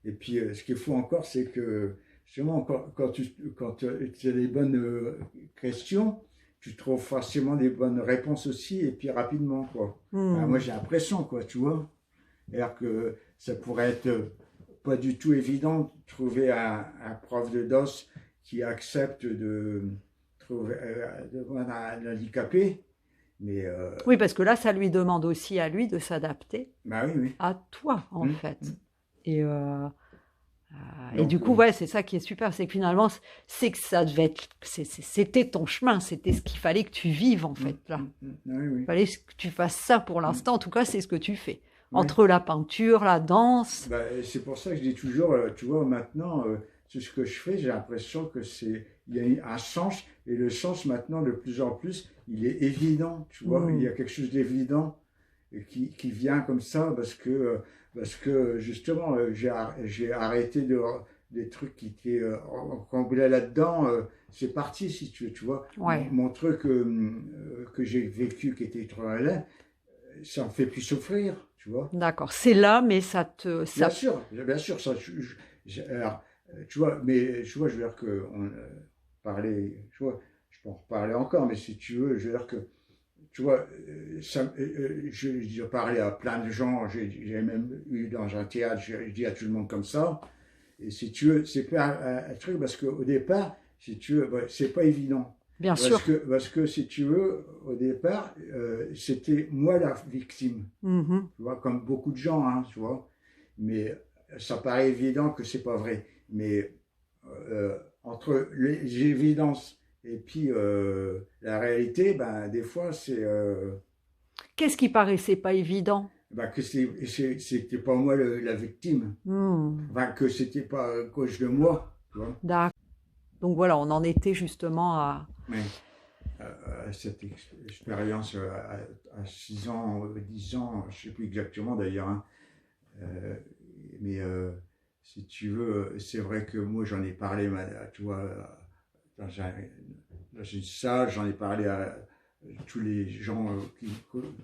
Et puis, ce qui est fou encore, c'est que justement, quand tu as des bonnes questions, tu trouves facilement des bonnes réponses aussi, et puis rapidement, quoi. Enfin, moi, Hmm. j'ai l'impression, quoi, tu vois. Alors que ça pourrait être pas du tout évident de trouver un prof de DOS qui accepte de trouver de voir un handicapé. Mais, Oui, parce que là, ça lui demande aussi à lui de s'adapter bah oui, oui. à toi, en Hum, fait. hum. Et du Donc, coup, ouais, c'est ça qui est super, c'est que finalement, c'est que ça devait être, c'était ton chemin, c'était ce qu'il fallait que tu vives, en fait, là. ah oui, Il oui. fallait que tu fasses ça pour Hum, l'instant, en tout cas, c'est ce que tu fais. oui. Entre la peinture, la danse. Bah, et c'est pour ça que je dis toujours, tu vois, maintenant, tout ce que je fais, j'ai l'impression que il y a un sens, et le sens maintenant, de plus en plus, il est évident, tu vois, il y Hmm. a quelque chose d'évident qui vient comme ça, parce que justement, j'ai arrêté des trucs qui étaient encombrés là-dedans, c'est parti, si tu veux, tu vois. Ouais, Mon truc que j'ai vécu, qui était trop malin, ça me fait plus souffrir, tu vois. d'accord. C'est là, mais ça te, ça, Bien sûr, ça, alors, tu vois, mais tu vois, je veux dire que parlait, tu vois, je peux en reparler encore, mais si tu veux, je veux dire que, tu vois, je parlais à plein de gens, j'ai même eu dans un théâtre, je dis à tout le monde comme ça, et si tu veux, c'est pas un truc, parce qu'au départ, si tu veux, ouais, c'est pas évident. bien sûr. Parce que si tu veux, au départ, c'était moi la victime, Mhm. tu vois, comme beaucoup de gens, hein, tu vois. Mais ça paraît évident que c'est pas vrai. Mais entre les évidences et puis la réalité, ben, des fois, c'est Qu'est-ce qui paraissait pas évident? ben, que c'était pas moi la victime. Hmm. Enfin, que c'était pas à cause de moi, tu vois. D'accord. Donc voilà, on en était justement à... Mais cette expérience à 6 ans, 10 ans, je sais plus exactement d'ailleurs, hein. Euh, mais si tu veux, c'est vrai que moi j'en ai parlé, tu vois, dans une salle, j'en ai parlé à tous les gens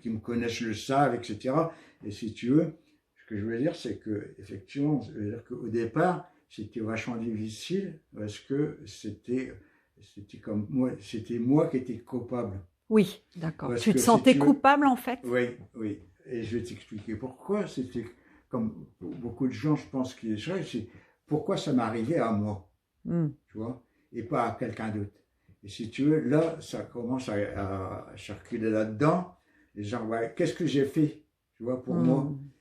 qui me connaissent le savent, etc. Et si tu veux, ce que je veux dire, c'est que effectivement, ça veut dire qu'au départ, c'était vachement difficile parce que c'était comme moi, c'était moi qui étais coupable. Oui, d'accord. Parce Tu te que si sentais tu veux, coupable en fait? oui, oui. Et je vais t'expliquer pourquoi. C'était comme beaucoup de gens, je pense, qui c'est pourquoi ça m'arrivait à moi, Hmm. tu vois, et pas à quelqu'un d'autre. Et si tu veux, là, ça commence à circuler là-dedans. Les gens, ouais, qu'est-ce que j'ai fait, tu vois, pour moi? Hmm.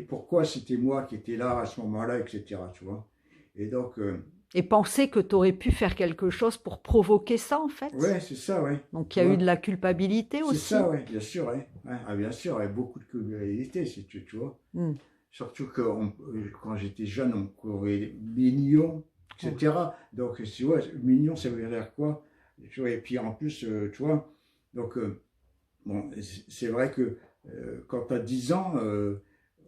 Pourquoi c'était moi qui étais là à ce moment-là, etc., tu vois? Et donc, Et penser que tu aurais pu faire quelque chose pour provoquer ça en fait? ouais, c'est ça, ouais, Donc il tu y a eu de vois? la culpabilité C'est ça, aussi? ouais, bien sûr, ouais. Ouais, ah, bien sûr, ouais, beaucoup de culpabilité, si tu vois. Hmm. Surtout que quand j'étais jeune, on courait mignon, Ouais. etc. Donc, tu vois, mignon, ça veut dire quoi? Tu vois, et puis en plus, tu vois, donc, bon, c'est vrai que quand tu as 10 ans,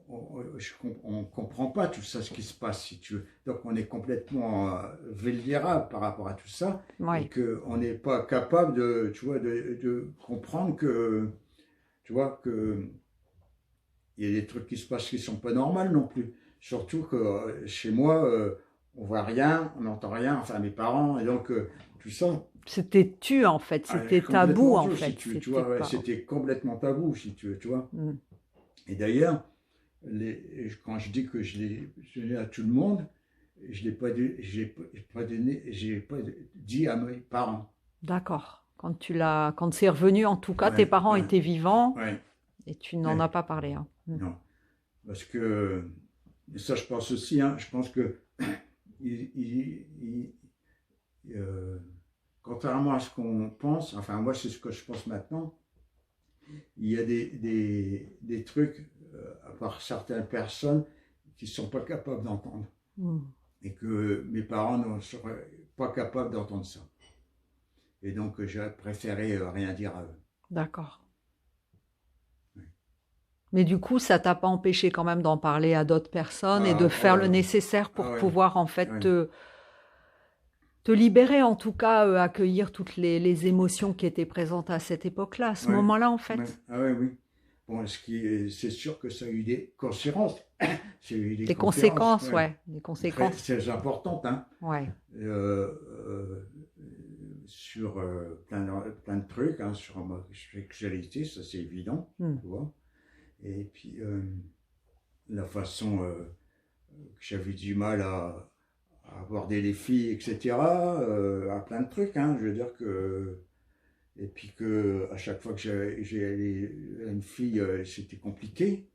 on ne comprend pas tout ça, ce qui se passe, si tu veux. Donc, on est complètement vulnérable par rapport à tout ça, et Ouais. qu'on n'est pas capable de, tu vois, de comprendre que, tu vois, que il y a des trucs qui se passent qui sont pas normaux non plus. Surtout que chez moi, on voit rien, on n'entend rien, enfin mes parents, et donc tout ça, C'était tu en fait, c'était tabou complètement en tout, si fait, tu c'était vois, ouais, pas. c'était complètement tabou, si tu vois. Hmm. Et d'ailleurs, quand je dis que je l'ai donné à tout le monde, je l'ai pas, j'ai pas dit à mes parents. D'accord. Quand c'est revenu, en tout cas, tes Ouais, parents ouais, étaient vivants ouais, et tu n'en ouais, as pas parlé, hein. Hmm. non. Parce que, et ça je pense aussi, hein, je pense que il, il, il, euh, contrairement à ce qu'on pense, enfin moi c'est ce que je pense maintenant, il y a des trucs, à part certaines personnes, qui ne sont pas capables d'entendre. Hmm. Et que mes parents ne seraient pas capables d'entendre ça. Et donc j'ai préféré rien dire à eux. D'accord. Oui. Mais du coup, ça t'a pas empêché quand même d'en parler à d'autres personnes et de Ah, faire oh, le nécessaire ah pour ouais, pouvoir en fait ouais. te libérer en tout cas, accueillir toutes les émotions qui étaient présentes à cette époque-là, à ce Ouais, moment-là en ouais. fait. Ah ouais, oui. Bon, c'est sûr que ça a eu des conséquences. C'est eu des Des conséquences, conséquences, ouais. ouais, des conséquences. Très importantes, hein. Ouais. Euh, euh, sur plein de trucs, hein, sur ma sexualité, ça c'est évident, Hmm. tu vois. Et puis la façon que j'avais du mal à aborder les filles, etc. À plein de trucs, hein. Je veux dire que. Et puis que à chaque fois que j'ai allé à une fille, c'était compliqué.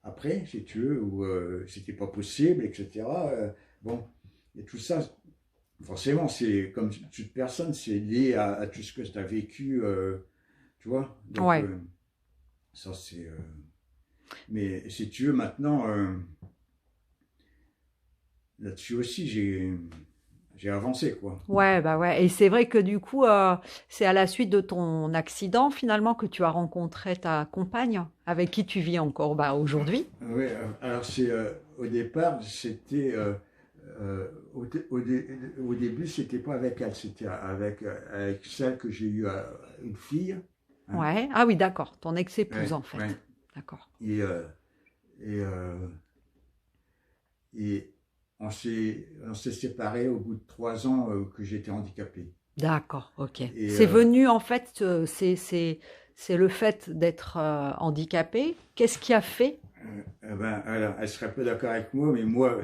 Après, si tu veux, ou c'était pas possible, etc. Bon, et tout ça, forcément, c'est comme toute personne, c'est lié à tout ce que tu as vécu, tu vois. Donc, Ouais. ça, c'est. Mais si tu veux, maintenant, là-dessus aussi, j'ai avancé, quoi. Ouais, bah ouais. Et c'est vrai que du coup, c'est à la suite de ton accident finalement que tu as rencontré ta compagne avec qui tu vis encore bah, aujourd'hui. Oui, alors c'est au départ, c'était au début, c'était pas avec elle, c'était avec celle que j'ai eue, une fille, hein. Ouais. Ah oui, d'accord. Ton ex-épouse Ouais, en fait. ouais. D'accord. Et, et, et on s'est séparés au bout de 3 ans que j'étais handicapé. D'accord, ok. Et C'est venu en fait, c'est le fait d'être handicapé. Qu'est-ce qui a fait? ben, alors, elle serait pas d'accord avec moi, mais moi,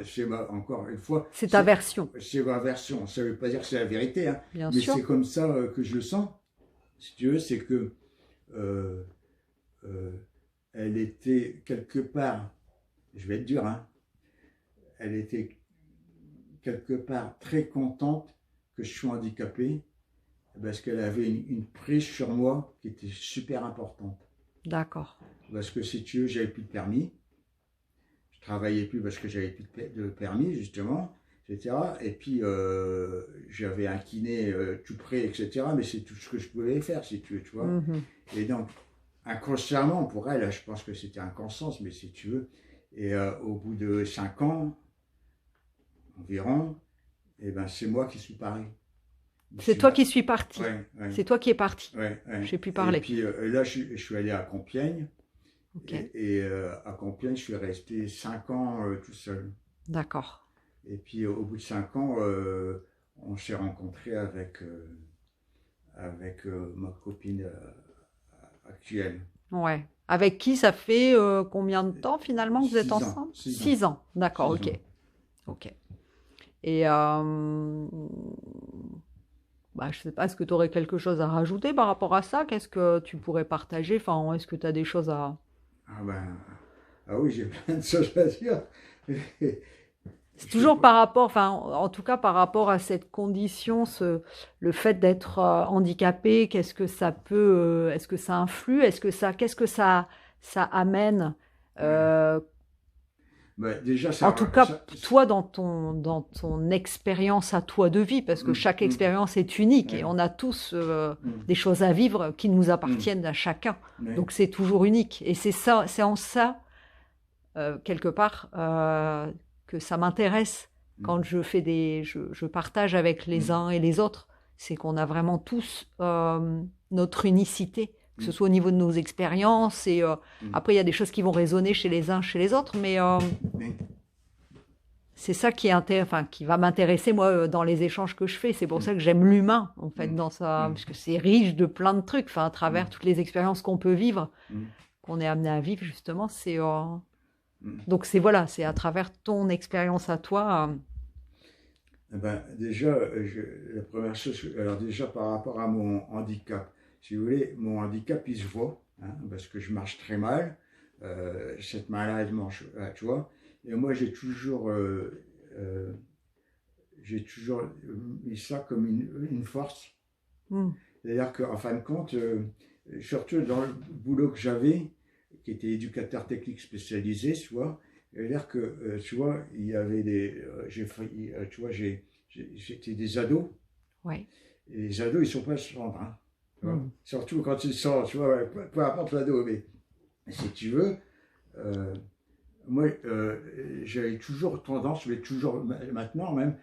encore une fois, C'est ta version, c'est ma version. Ça veut pas dire que c'est la vérité, hein, bien mais sûr. c'est comme ça que je le sens. Si tu veux, c'est que euh, euh, elle était quelque part, je vais être dur, hein, elle était quelque part très contente que je sois handicapé parce qu'elle avait une prise sur moi qui était super importante. D'accord. Parce que si tu veux, j'avais plus de permis, je travaillais plus parce que j'avais plus de permis justement, etc. Et puis j'avais un kiné tout près, etc. Mais c'est tout ce que je pouvais faire, si tu veux, tu vois. Mhm. Et donc, inconsciemment, pour elle, je pense que c'était inconscient, mais si tu veux. Et au bout de 5 ans, environ, et ben, c'est moi qui suis paré. C'est toi qui suis parti. Ouais, ouais, C'est toi qui es parti. ouais, Je ouais. sais plus Et parler. puis là, je suis allé à Compiègne. Ok. Et à Compiègne, je suis resté 5 ans tout seul. D'accord. Et puis au bout de 5 ans, on s'est rencontrés avec ma copine actuelle. Ouais. Avec qui ça fait combien de temps finalement que vous êtes 6 ans. ensemble? 6 ans. 6 ans. D'accord, 6 ok. ans. Ok. Et bah, je sais pas, est-ce que tu aurais quelque chose à rajouter par rapport à ça? Qu'est-ce que tu pourrais partager? Enfin, est-ce que tu as des choses à... Ah ben, ah oui, j'ai plein de choses à dire. C'est Je sais toujours pas. par rapport, enfin, en tout cas par rapport à cette condition, le fait d'être handicapé, qu'est-ce que ça peut, est-ce que ça influe, qu'est-ce que ça amène, Ouais. euh, Ben, déjà, en tout cas toi dans ton expérience à toi de vie, parce que chaque expérience est unique et ouais, on a tous des choses à vivre qui nous appartiennent à chacun, ouais, donc c'est toujours unique et c'est ça, c'est en ça quelque part que ça m'intéresse quand je fais je partage avec les uns et les autres, c'est qu'on a vraiment tous notre unicité, que ce soit au niveau de nos expériences et après il y a des choses qui vont résonner chez les uns, chez les autres, mais ouais. c'est ça qui est enfin, qui va m'intéresser moi dans les échanges que je fais. C'est pour ça que j'aime l'humain en fait dans ça, parce que c'est riche de plein de trucs. Enfin, à travers toutes les expériences qu'on peut vivre, qu'on est amené à vivre justement, c'est donc c'est voilà, c'est à travers ton expérience à toi. Eh ben, déjà, la première chose, alors déjà par rapport à mon handicap, si vous voulez, mon handicap, il se voit, hein, parce que je marche très mal, cette main-là, elle marche, tu vois, et moi, j'ai toujours mis ça comme une force. C'est-à-dire qu'en fin de compte, surtout dans le boulot que j'avais, qui était éducateur technique spécialisé, tu vois, c'est-à-dire que, tu vois, il y avait tu vois, j'étais des ados, Ouais. et les ados, ils sont pas tendres, hein, tu vois. Surtout quand ils sont, tu vois, peu importe l'ado, mais si tu veux, moi, j'avais toujours tendance, mais toujours maintenant même,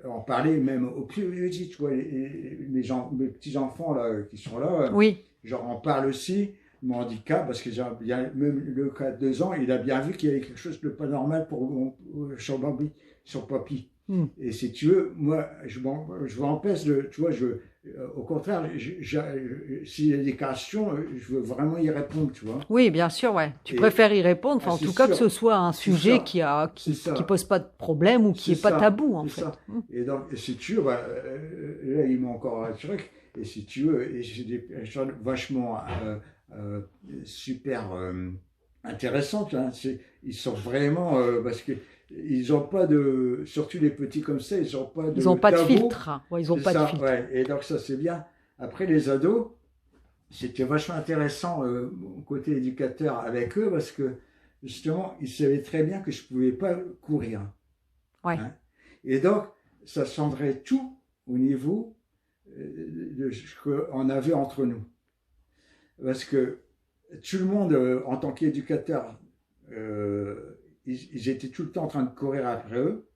en parler même au plus petit, tu vois, mes petits-enfants là, qui sont là, Oui, genre en parle aussi, mon handicap, parce que même le cas de 2 ans, il a bien vu qu'il y avait quelque chose de pas normal sur papy. mm, Et si tu veux, moi, je m'empêche de, tu vois, au contraire, s'il y a des questions, je veux vraiment y répondre, tu vois. oui, bien sûr, ouais. Tu Et préfères y répondre, ah, enfin, en c'est tout cas que ce sûr, soit un c'est sujet ça, c'est qui ça. pose pas de problème ou qui C'est est pas ça, tabou, en c'est fait. ça. Et donc, si tu veux, là, il m'a encore un truc, et si tu veux, et c'est des personnes vachement super intéressantes, hein. Ils sont vraiment, parce que ils n'ont pas de, surtout les petits comme ça, ils n'ont pas Ils de n'ont pas de tabou, filtre, hein. Ouais, ils n'ont c'est pas de ça, filtre. ouais. Et donc, ça, c'est bien. Après, les ados, c'était vachement intéressant, côté éducateur avec eux, parce que justement, ils savaient très bien que je ne pouvais pas courir. Ouais. Hein. Et donc, ça changerait tout au niveau de ce qu'on avait entre nous. Parce que tout le monde, en tant qu'éducateur, ils étaient tout le temps en train de courir après eux.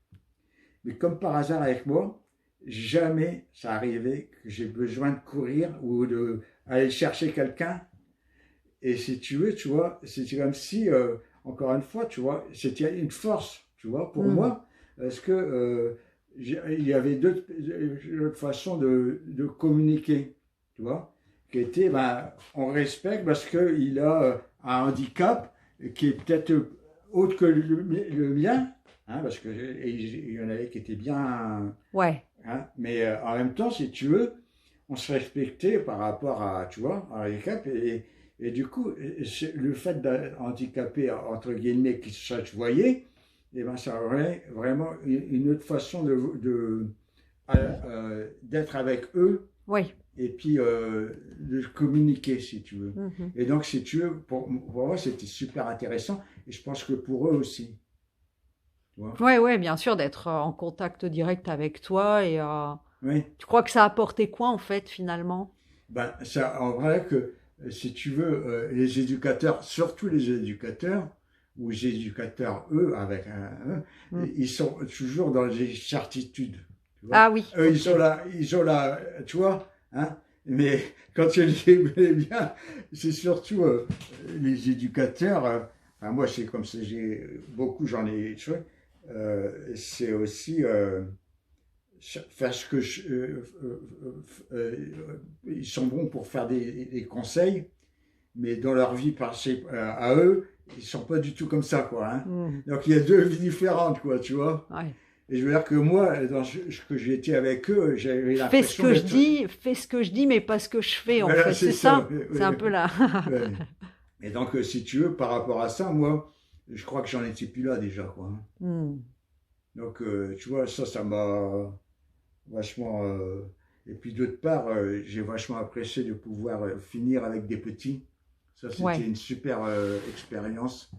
Mais comme par hasard avec moi, jamais ça arrivait que j'ai besoin de courir ou d'aller chercher quelqu'un. Et si tu veux, tu vois, c'était comme si, encore une fois, tu vois, c'était une force, tu vois, pour moi, parce que il y avait d'autres façons de communiquer, tu vois, qui était, ben, on respecte parce qu'il a un handicap qui est peut-être autre que le mien, hein, parce qu'il y en avait qui étaient bien, Ouais. hein, mais en même temps, si tu veux, on se respectait par rapport à, tu vois, à un handicap, et du coup, le fait d'être handicapé, entre guillemets, qui se voyait, eh ben, ça aurait vraiment une autre façon d'être avec eux, Oui. et puis de communiquer, si tu veux. Mhm. Et donc, si tu veux, pour moi, c'était super intéressant, et je pense que pour eux aussi. Tu vois. Ouais, ouais, bien sûr, d'être en contact direct avec toi. Et Oui. tu crois que ça a apporté quoi, en fait, finalement? Ben, ça, en vrai, que si tu veux, les éducateurs, surtout les éducateurs, ou les éducateurs, eux, avec ils sont toujours dans les certitudes. Tu vois. Ah oui, Eux, ok. ils ont la, tu vois, hein, mais quand tu les connais bien, c'est surtout les éducateurs, enfin, moi, c'est comme ça, j'en ai, tu vois, c'est aussi faire ce que ils sont bons pour faire des conseils, mais dans leur vie passée à eux, ils sont pas du tout comme ça, quoi. Hein. Donc il y a deux vies différentes, quoi, tu vois. Ouais. Et je veux dire que moi, dans ce que j'ai été avec eux, j'avais l'impression Fais ce que je dis, mais pas ce que je fais, en voilà, fait. C'est ça? ouais, C'est un peu là. ouais. Et donc, si tu veux, par rapport à ça, moi, je crois que j'en étais plus là déjà, quoi. Donc, tu vois, ça m'a vachement. Et puis d'autre part, j'ai vachement apprécié de pouvoir finir avec des petits. Ça, c'était Ouais. une super expérience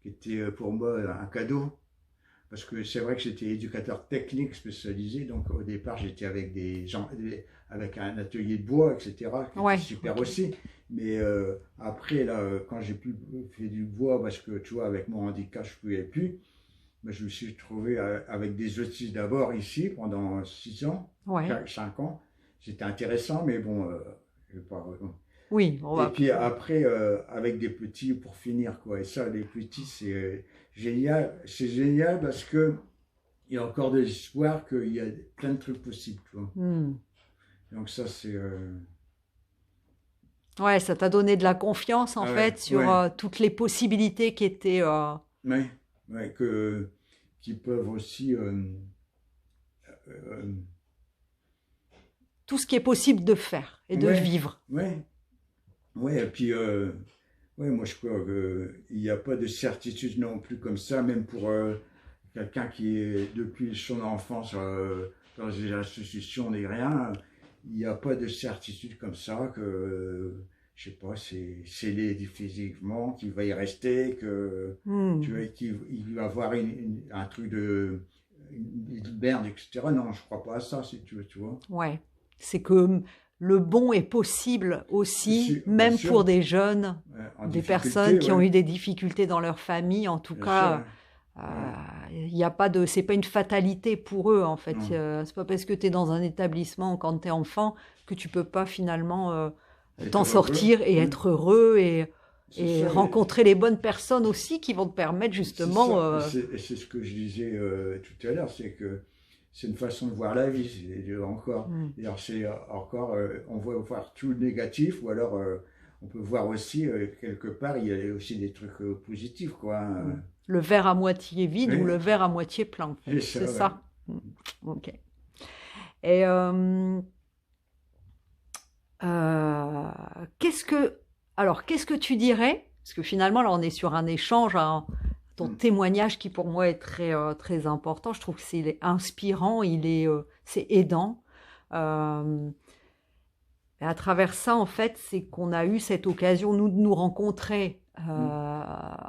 qui était pour moi un cadeau. Parce que c'est vrai que j'étais éducateur technique spécialisé, donc au départ j'étais avec des gens, avec un atelier de bois, etc., qui Ouais, était super ok. aussi. Mais après, là, quand j'ai pu faire du bois, parce que tu vois, avec mon handicap, je ne pouvais plus, ben, je me suis trouvé avec des autistes d'abord ici pendant 6 ans, Ouais. 5 ans. C'était intéressant, mais bon, je vais pas. Oui, on Et va. puis après, avec des petits pour finir, quoi. Et ça, les petits, c'est génial. C'est génial parce que il y a encore de l'espoir qu'il y a plein de trucs possibles, tu vois. Donc ça, c'est... Ouais, ça t'a donné de la confiance, en Ah ouais, fait, sur ouais, toutes les possibilités qui étaient... ouais, ouais, qui peuvent aussi... tout ce qui est possible de faire et de ouais, vivre. ouais, ouais, et puis... ouais, moi, je crois qu'il n'y a pas de certitude non plus comme ça, même pour quelqu'un qui est depuis son enfance dans des institutions ni rien, il n'y a pas de certitude comme ça que, je sais pas, c'est laid physiquement, qu'il va y rester, que tu vois, qu'il va avoir un truc une merde, etc. Non, je crois pas à ça, si tu veux, tu vois. Ouais. C'est que le bon est possible aussi, Bien même pour sûr, des jeunes, en des personnes difficulté, qui ont ouais, eu des difficultés dans leur famille, en tout bien sûr. cas, Il n'y a pas de, c'est pas une fatalité pour eux en fait. Non. C'est pas parce que tu es dans un établissement quand tu es enfant que tu peux pas finalement Être t'en heureux. sortir et être heureux C'est et ça. rencontrer les bonnes personnes aussi qui vont te permettre C'est justement. ça. Et c'est ce que je disais tout à l'heure, c'est que c'est une façon de voir la vie. Encore. Mm. Et alors, c'est encore, on va voir tout le négatif, ou alors on peut voir aussi, quelque part, il y a aussi des trucs positifs, quoi. Mm. Le verre à moitié vide ou Oui, le verre à moitié plein, en fait. c'est C'est ça, ouais. ça. Mm. Ok. Et euh, qu'est-ce que, qu'est-ce que tu dirais? Parce que finalement, là, on est sur un échange, ton Mm. témoignage qui pour moi est très, très important. Je trouve que c'est inspirant, c'est aidant. Euh, et à travers ça, en fait, c'est qu'on a eu cette occasion, nous, de nous rencontrer Mm.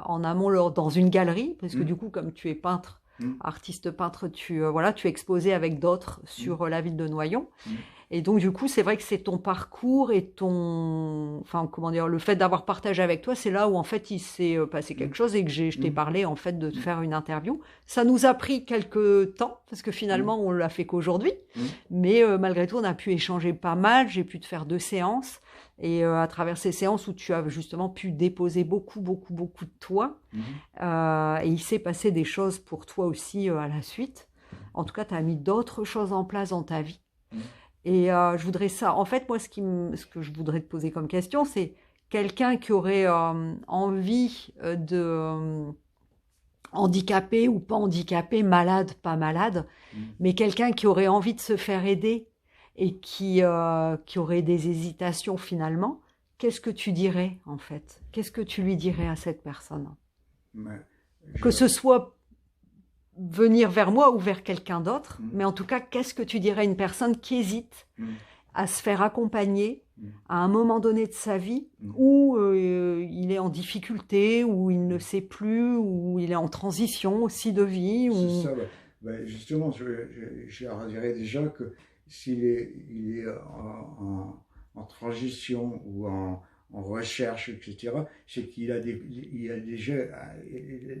en amont dans une galerie, parce que Mm. du coup, comme tu es peintre, Mm. artiste peintre, voilà, tu exposais avec d'autres Mm. sur la ville de Noyon. Mm. Et donc, du coup, c'est vrai que c'est ton parcours et enfin, comment dire, le fait d'avoir partagé avec toi, c'est là où, en fait, il s'est passé quelque chose et que je t'ai Mm. parlé, en fait, de te Mm. faire une interview. Ça nous a pris quelques temps, parce que Mm. finalement, on l'a fait qu'aujourd'hui. Mm. Mais malgré tout, on a pu échanger pas mal. J'ai pu te faire 2 séances. Et à travers ces séances où tu as justement pu déposer beaucoup, beaucoup, beaucoup de toi, Mm. et il s'est passé des choses pour toi aussi à la suite. En tout cas, tu as mis d'autres choses en place dans ta vie. Mm. Et je voudrais ça. En fait, moi, ce que je voudrais te poser comme question, c'est quelqu'un qui aurait envie de handicapé ou pas handicapé, malade, pas malade, Mm. mais quelqu'un qui aurait envie de se faire aider et qui aurait des hésitations finalement. Qu'est-ce que tu dirais en fait? Qu'est-ce que tu lui dirais à cette personne? Mais Que je- ce soit venir vers moi ou vers quelqu'un d'autre, Mm. mais en tout cas, qu'est-ce que tu dirais à une personne qui hésite Mm. à se faire accompagner Mm. à un moment donné de sa vie Mm. où il est en difficulté, où il ne Mm. sait plus, où il est en transition aussi de vie, C'est où... ça, justement, je leur dirais déjà que il est en transition ou en recherche, etc., c'est qu'il a, il a déjà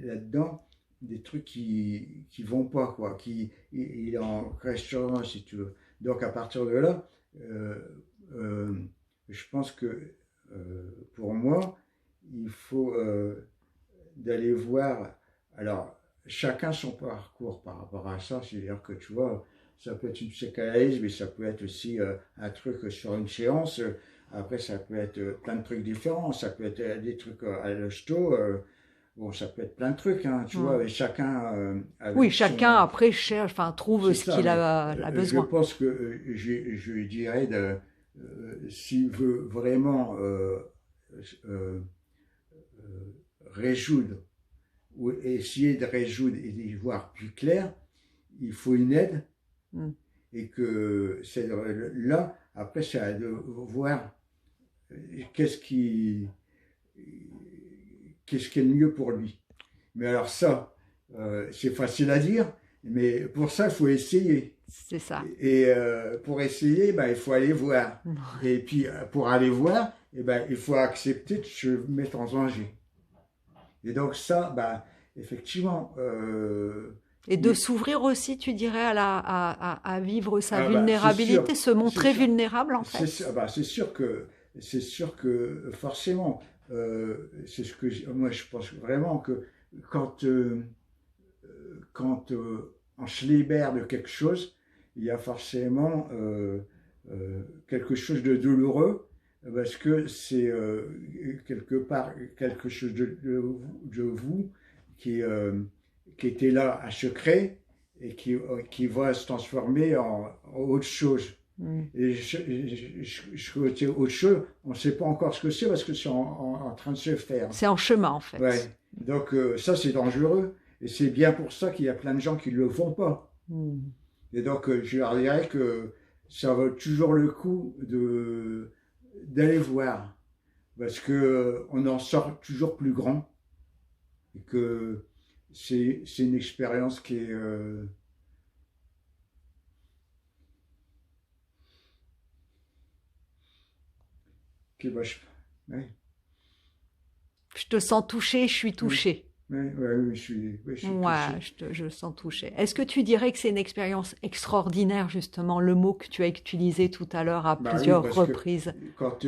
là-dedans des trucs qui vont pas, quoi. Il est en questionnement, si tu veux. Donc, à partir de là, euh, euh, je pense que pour moi, il faut d'aller voir. Alors, chacun son parcours par rapport à ça. C'est-à-dire que tu vois, ça peut être une psychanalyse, mais ça peut être aussi un truc sur une séance. Après, ça peut être plein de trucs différents. Ça peut être des trucs à l'hosto. Bon, ça peut être plein de trucs, hein, tu vois, et chacun Oui, avec chacun son. après cherche, enfin trouve C'est ce ça, qu'il mais a je besoin. pense que je lui dirais s'il veut vraiment euh, résoudre ou essayer de résoudre et d'y voir plus clair, il faut une aide. Mm. Et que c'est là, après, c'est à de voir qu'est-ce qui, qu'est-ce qui est le mieux pour lui. Mais alors ça, c'est facile à dire, mais pour ça, il faut essayer. C'est ça. Et pour essayer, ben, il faut aller voir. Et puis, pour aller voir, eh ben, il faut accepter de se mettre en danger. Et donc ça, ben, effectivement, Et de s'ouvrir aussi, tu dirais, à vivre sa c'est sûr, vulnérabilité, se c'est montrer sûr, vulnérable en fait. c'est sûr que forcément, c'est ce que moi je pense vraiment que quand on se libère de quelque chose, il y a forcément quelque chose de douloureux parce que c'est quelque part quelque chose de vous qui, qui était là à se créer et qui va se transformer en autre chose. Mm. Et côté autre chose, on ne sait pas encore ce que c'est parce que c'est en train de se faire. C'est en chemin en fait. Ouais. Donc ça, c'est dangereux. Et c'est bien pour ça qu'il y a plein de gens qui ne le font pas. Mm. Et donc, je leur dirais que ça vaut toujours le coup d'aller voir. Parce que on en sort toujours plus grand. Et que c'est une expérience qui est vachement. Ouais. Je te sens touchée, je suis Oui. touchée. Oui, je suis touché. Je le sens touché. Est-ce que tu dirais que c'est une expérience extraordinaire, justement, le mot que tu as utilisé tout à l'heure à Bah oui, plusieurs parce que reprises? quand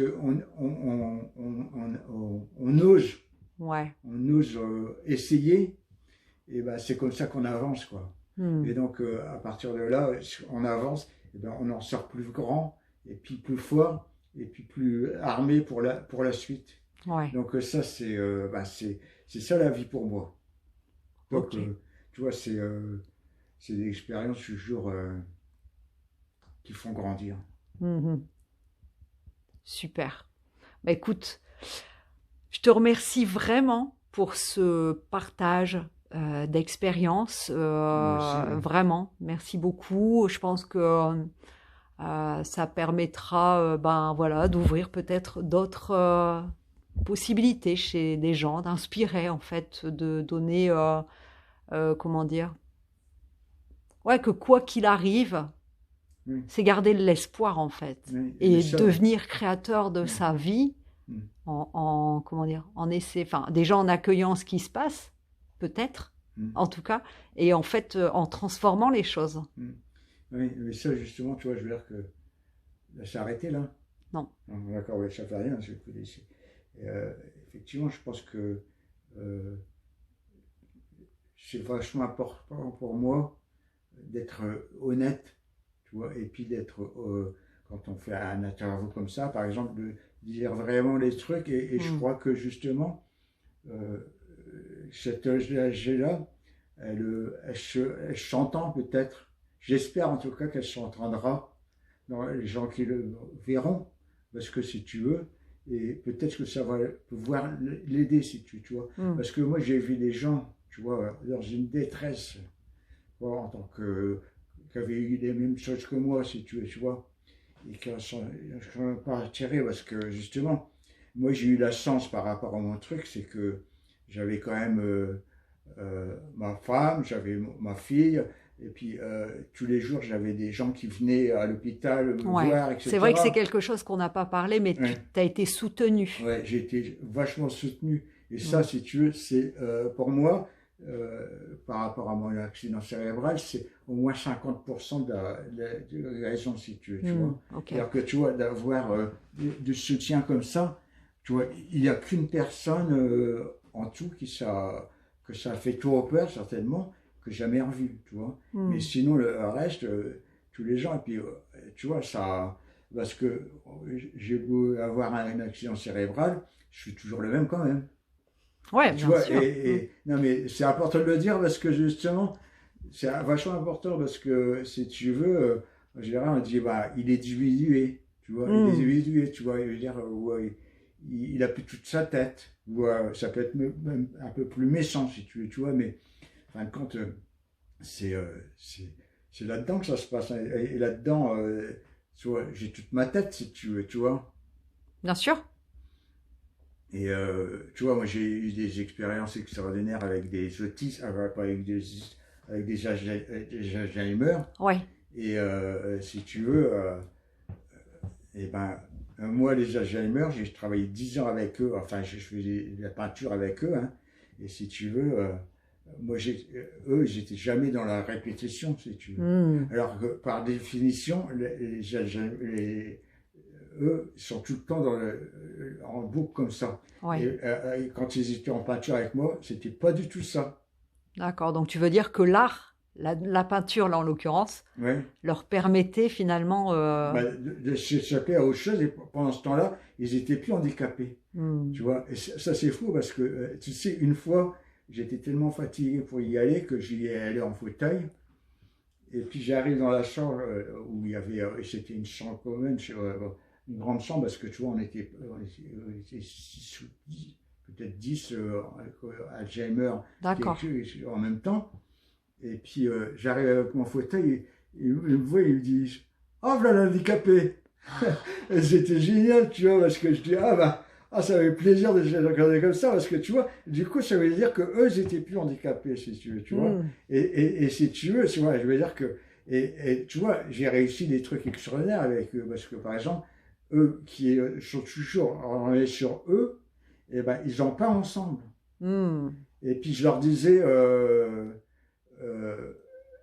ose, Ouais. on ose essayer, et ben c'est comme ça qu'on avance, quoi. Et Hmm. donc, à partir de là, on avance, et ben on en sort plus grand, et puis plus fort, et puis plus armé pour la suite. Ouais. Donc, ça, c'est ça la vie pour moi. Donc, Ok. tu vois, c'est des expériences toujours qui font grandir. Mhm. Super. Bah, écoute, je te remercie vraiment pour ce partage d'expérience. Moi aussi, Vraiment, merci beaucoup. Je pense que ça permettra ben, voilà, d'ouvrir peut-être d'autres possibilités chez des gens, d'inspirer en fait, de donner, comment dire, ouais, que quoi qu'il arrive, oui, c'est garder l'espoir en fait oui, mais et ça, devenir créateur de oui, sa vie mm, comment dire, en essai, enfin, déjà en accueillant ce qui se passe, peut-être, mm, en tout cas, et en fait, en transformant les choses. mm. Oui, mais ça, justement, tu vois, je veux dire que là, c'est arrêté, là. Non. Non, d'accord, ouais, ça fait rien, c'est que effectivement, je pense que euh, c'est vachement important pour moi d'être honnête, tu vois, et puis d'être, quand on fait un interview comme ça, par exemple, de dire vraiment les trucs, et je Mm. crois que justement, euh, cette âge-là, elle s'entend peut-être, j'espère en tout cas qu'elle s'entendra dans les gens qui le verront, parce que si tu veux, et peut-être que ça va pouvoir l'aider si tu vois. Mm. Parce que moi j'ai vu des gens, tu vois, dans une détresse, quoi, en tant que qui avaient eu les mêmes choses que moi, si tu vois, et qui ne sont pas attirés parce que justement, moi j'ai eu la chance par rapport à mon truc, c'est que j'avais quand même ma femme, j'avais ma fille, et puis tous les jours j'avais des gens qui venaient à l'hôpital me Ouais. voir, C'est vrai que c'est etc. quelque chose qu'on n'a pas parlé, mais tu Ouais, as été soutenu. ouais, j'ai été vachement soutenu. Et ça, Mm. si tu veux, c'est pour moi, par rapport à mon accident cérébral, c'est au moins 50% de raison, si tu Mm. vois. Ok. C'est-à-dire que tu vois, d'avoir du soutien comme ça, tu vois, il n'y a qu'une personne en tout que ça a fait trop peur, certainement, que j'ai jamais revu, tu vois. Mais Mm. sinon, le reste, tous les gens, et puis, tu vois, ça. Parce que j'ai beau avoir un accident cérébral, je suis toujours le même quand même. Ouais, Tu bien vois, sûr. Mm. non mais c'est important de le dire parce que justement, c'est vachement important parce que si tu veux, en général on dit bah il est individué, tu vois, il est Mm. individué, tu vois, il veut dire ouais, il a plus toute sa tête, ou ça peut être même un peu plus méchant si tu vois, mais en fin de compte, c'est euh, c'est c'est là-dedans que ça se passe, hein. Et là-dedans, tu vois, j'ai toute ma tête si tu veux, tu vois. Bien sûr. Et tu vois, moi j'ai eu des expériences extraordinaires avec des autistes, pas avec des Alzheimer. Ouais. Et si tu veux, et ben, moi les Alzheimer, j'ai travaillé 10 ans avec eux, enfin je faisais de la peinture avec eux. Hein, et si tu veux, moi eux, j'étais jamais dans la répétition, si tu veux. Mm. Alors que par définition, eux sont tout le temps en boucle comme ça. Ouais. Et quand ils étaient en peinture avec moi, c'était pas du tout ça. D'accord. Donc tu veux dire que l'art, la peinture là en l'occurrence, Ouais. leur permettait finalement. Bah, de s'échapper à autre chose, et pendant ce temps-là, ils étaient plus handicapés. Tu Mm. vois, et ça c'est fou parce que, tu sais, une fois, j'étais tellement fatigué pour y aller que j'y ai allé en fauteuil. Et puis j'arrive dans la chambre où il y avait, c'était une chambre commune, une grande chambre, parce que tu vois, on était 6 ou 10, peut-être 10 Alzheimer D'accord. en même temps. Et puis j'arrive avec mon fauteuil, et il me voit, il me dit, oh voilà l'handicapé. Et c'était génial, tu vois, parce que je dis, ah bah, ah, ça fait plaisir de les regarder comme ça, parce que tu vois, du coup, ça veut dire que eux, ils étaient plus handicapés, si tu veux, tu vois. Mm. Et si tu veux, tu vois, je veux dire que, et tu vois, j'ai réussi des trucs extraordinaires avec eux, parce que par exemple, eux qui sont toujours, on est sur eux, et ben, ils en parlent ensemble. Mm. Et puis je leur disais,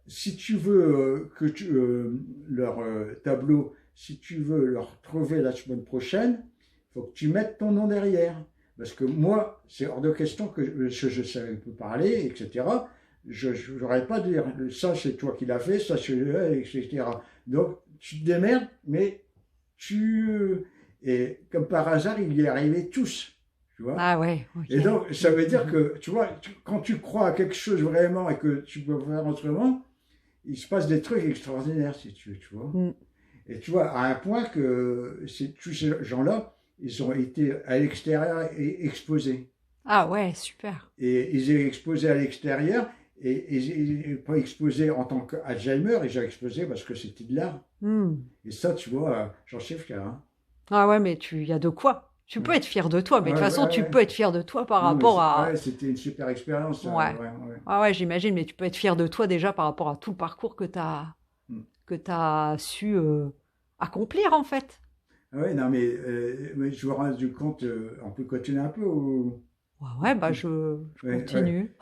si tu veux leur tableau, si tu veux leur trouver la semaine prochaine, il faut que tu mettes ton nom derrière. Parce que moi, c'est hors de question que je savais plus parler, etc. Je n'aurais pas dire ça c'est toi qui l'as fait, ça c'est etc. Donc tu te démerdes, mais et comme par hasard, il y est arrivé tous. Tu vois. Ah ouais. Okay. Et donc, ça veut dire que, tu vois, quand tu crois à quelque chose vraiment et que tu peux faire autrement, il se passe des trucs extraordinaires, si tu veux, tu vois. Et tu vois, à un point que tous ces gens-là, ils ont été à l'extérieur et exposés. Ah ouais, super. Et ils ont exposé à l'extérieur, et ils n'ont pas exposé en tant qu'Alzheimer, ils ont exposé parce que c'était de l'art. Et ça, tu vois, j'en suis fier. Hein. Ah ouais, mais il y a de quoi. Tu peux être fier de toi, mais de toute façon, tu peux être fier de toi par rapport à... Ouais, c'était une super expérience. Ouais. Ah ouais, j'imagine, mais tu peux être fier de toi déjà par rapport à tout le parcours que tu as su accomplir, en fait. Ah ouais, non, mais je me rends du compte, on peut continuer un peu ou... Ouais, bah je continue.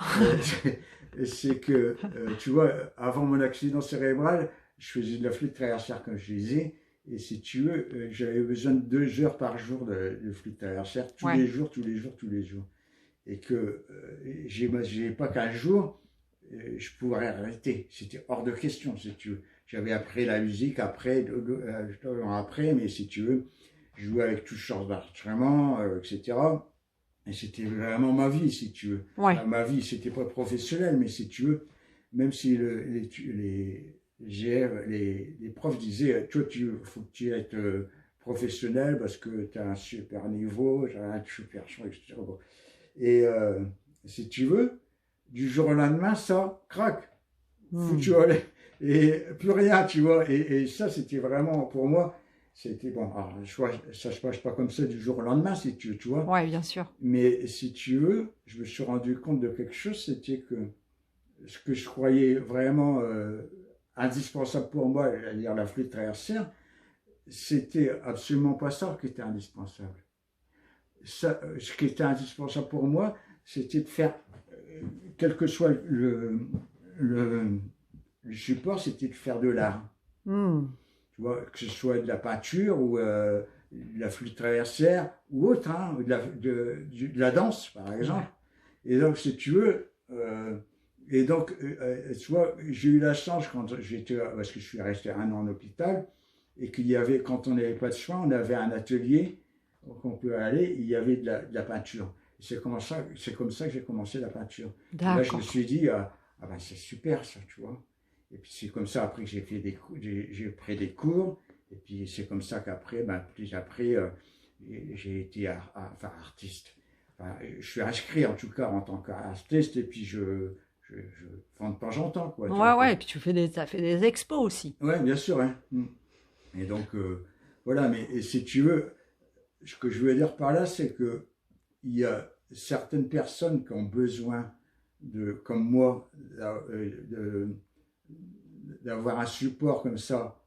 C'est que, tu vois, avant mon accident cérébral, je faisais de la flûte traversière, comme je disais. Et si tu veux, j'avais besoin de 2 heures par jour de flûte traversière, tous les jours. Et que j'ai pas qu'un jour, je pourrais arrêter. C'était hors de question, si tu veux. J'avais appris la musique après, mais si tu veux, je jouais avec toutes sortes d'instruments, etc. Et c'était vraiment ma vie, si tu veux. Ouais. Ma vie, c'était pas professionnel, mais si tu veux, même si les profs disaient, toi, il faut que tu aies professionnel parce que tu as un super niveau, j'ai un super chant, etc. Et si tu veux, du jour au lendemain, ça craque. Foutu au lait. Et plus rien, tu vois. Et ça, c'était vraiment, pour moi, c'était bon. Alors, ça ne se passe pas comme ça du jour au lendemain, si tu vois. Oui, bien sûr. Mais si tu veux, je me suis rendu compte de quelque chose, c'était que ce que je croyais vraiment indispensable pour moi, c'est-à-dire la flûte traversière, c'était absolument pas ça qui était indispensable. Ça, ce qui était indispensable pour moi, c'était de faire, quel que soit le support, c'était de faire de l'art. Tu vois, que ce soit de la peinture ou de la flûte traversière ou autre, hein, de la danse, par exemple. Et donc, si tu veux, tu vois, j'ai eu la chance quand j'étais, parce que je suis resté 1 an en hôpital, et qu'il y avait, quand on n'avait pas de soins, on avait un atelier qu'on peut aller, il y avait de la peinture. C'est comme ça que j'ai commencé la peinture. Là, je me suis dit, ben, c'est super ça, tu vois. Et puis c'est comme ça après que j'ai pris des cours. Et puis c'est comme ça qu'après, ben, plus après, j'ai été artiste. Enfin, je suis inscrit en tout cas en tant qu'artiste. Et puis je vends de temps en temps, quoi. Ouais, et puis tu as fait des expos aussi. Ouais, bien sûr. Hein. Et donc voilà. Mais si tu veux, ce que je veux dire par là, c'est que il y a certaines personnes qui ont besoin comme moi, d'avoir un support comme ça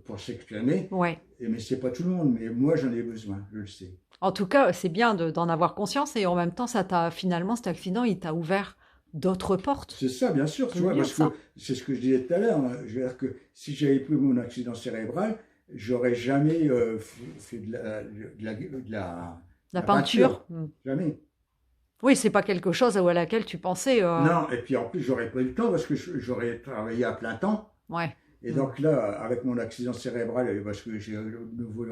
pour s'exprimer. Ouais. Mais c'est pas tout le monde, mais moi j'en ai besoin, je le sais. En tout cas, c'est bien d'en avoir conscience et en même temps, finalement, cet accident, il t'a ouvert d'autres portes. C'est ça, bien sûr, tu vois, parce que c'est ce que je disais tout à l'heure. Hein. Je veux dire que si j'avais plus mon accident cérébral, j'aurais jamais fait de la peinture. Jamais. Oui, c'est pas quelque chose à laquelle tu pensais. Non, et puis en plus, j'aurais pas eu le temps parce que j'aurais travaillé à plein temps. Ouais. Et donc là, avec mon accident cérébral, parce que j'ai le nouveau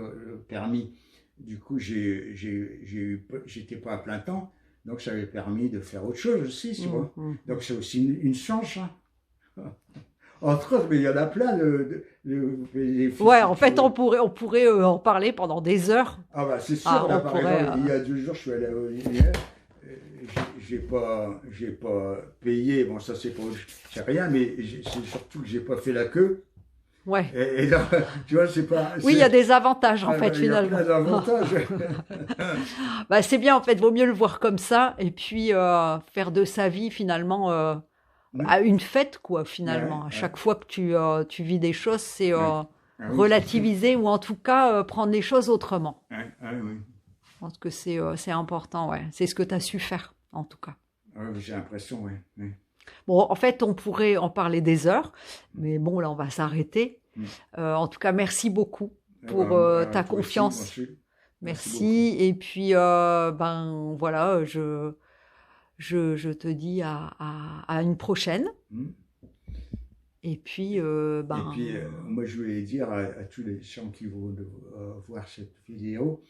permis, du coup, j'étais pas à plein temps, donc ça avait permis de faire autre chose aussi, tu vois. Donc c'est aussi une chance. Hein. Entre autres, mais il y en a plein ouais, en fait, on pourrait en parler pendant des heures. Ah bah c'est sûr, là, par exemple, il y a 2 jours, je suis allé au linéaire, j'ai pas payé, bon ça c'est rien, mais c'est surtout que j'ai pas fait la queue. Ouais. Et là, tu vois, c'est pas... Oui, il y a des avantages en fait, finalement. Il y a plein d'avantages. Bah, c'est bien en fait, vaut mieux le voir comme ça et puis faire de sa vie finalement à une fête quoi, finalement. À chaque fois que tu vis des choses, c'est relativiser ou en tout cas prendre les choses autrement. Oui. Je pense que c'est important, ouais. C'est ce que tu as su faire. en tout cas. J'ai l'impression, oui. Oui. Bon, en fait, on pourrait en parler des heures, mais bon, là, on va s'arrêter. En tout cas, merci beaucoup pour ta confiance. Aussi, merci. Et puis, ben voilà, je te dis à une prochaine. Et puis, moi, je voulais dire à tous les gens qui vont voir cette vidéo,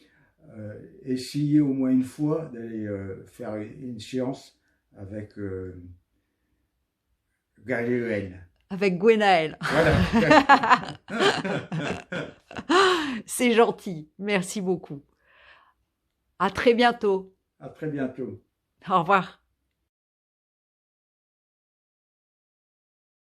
essayez au moins une fois d'aller faire une séance avec Gaëlle. Avec Gwenaëlle. Voilà. C'est gentil. Merci beaucoup. À très bientôt. À très bientôt. Au revoir.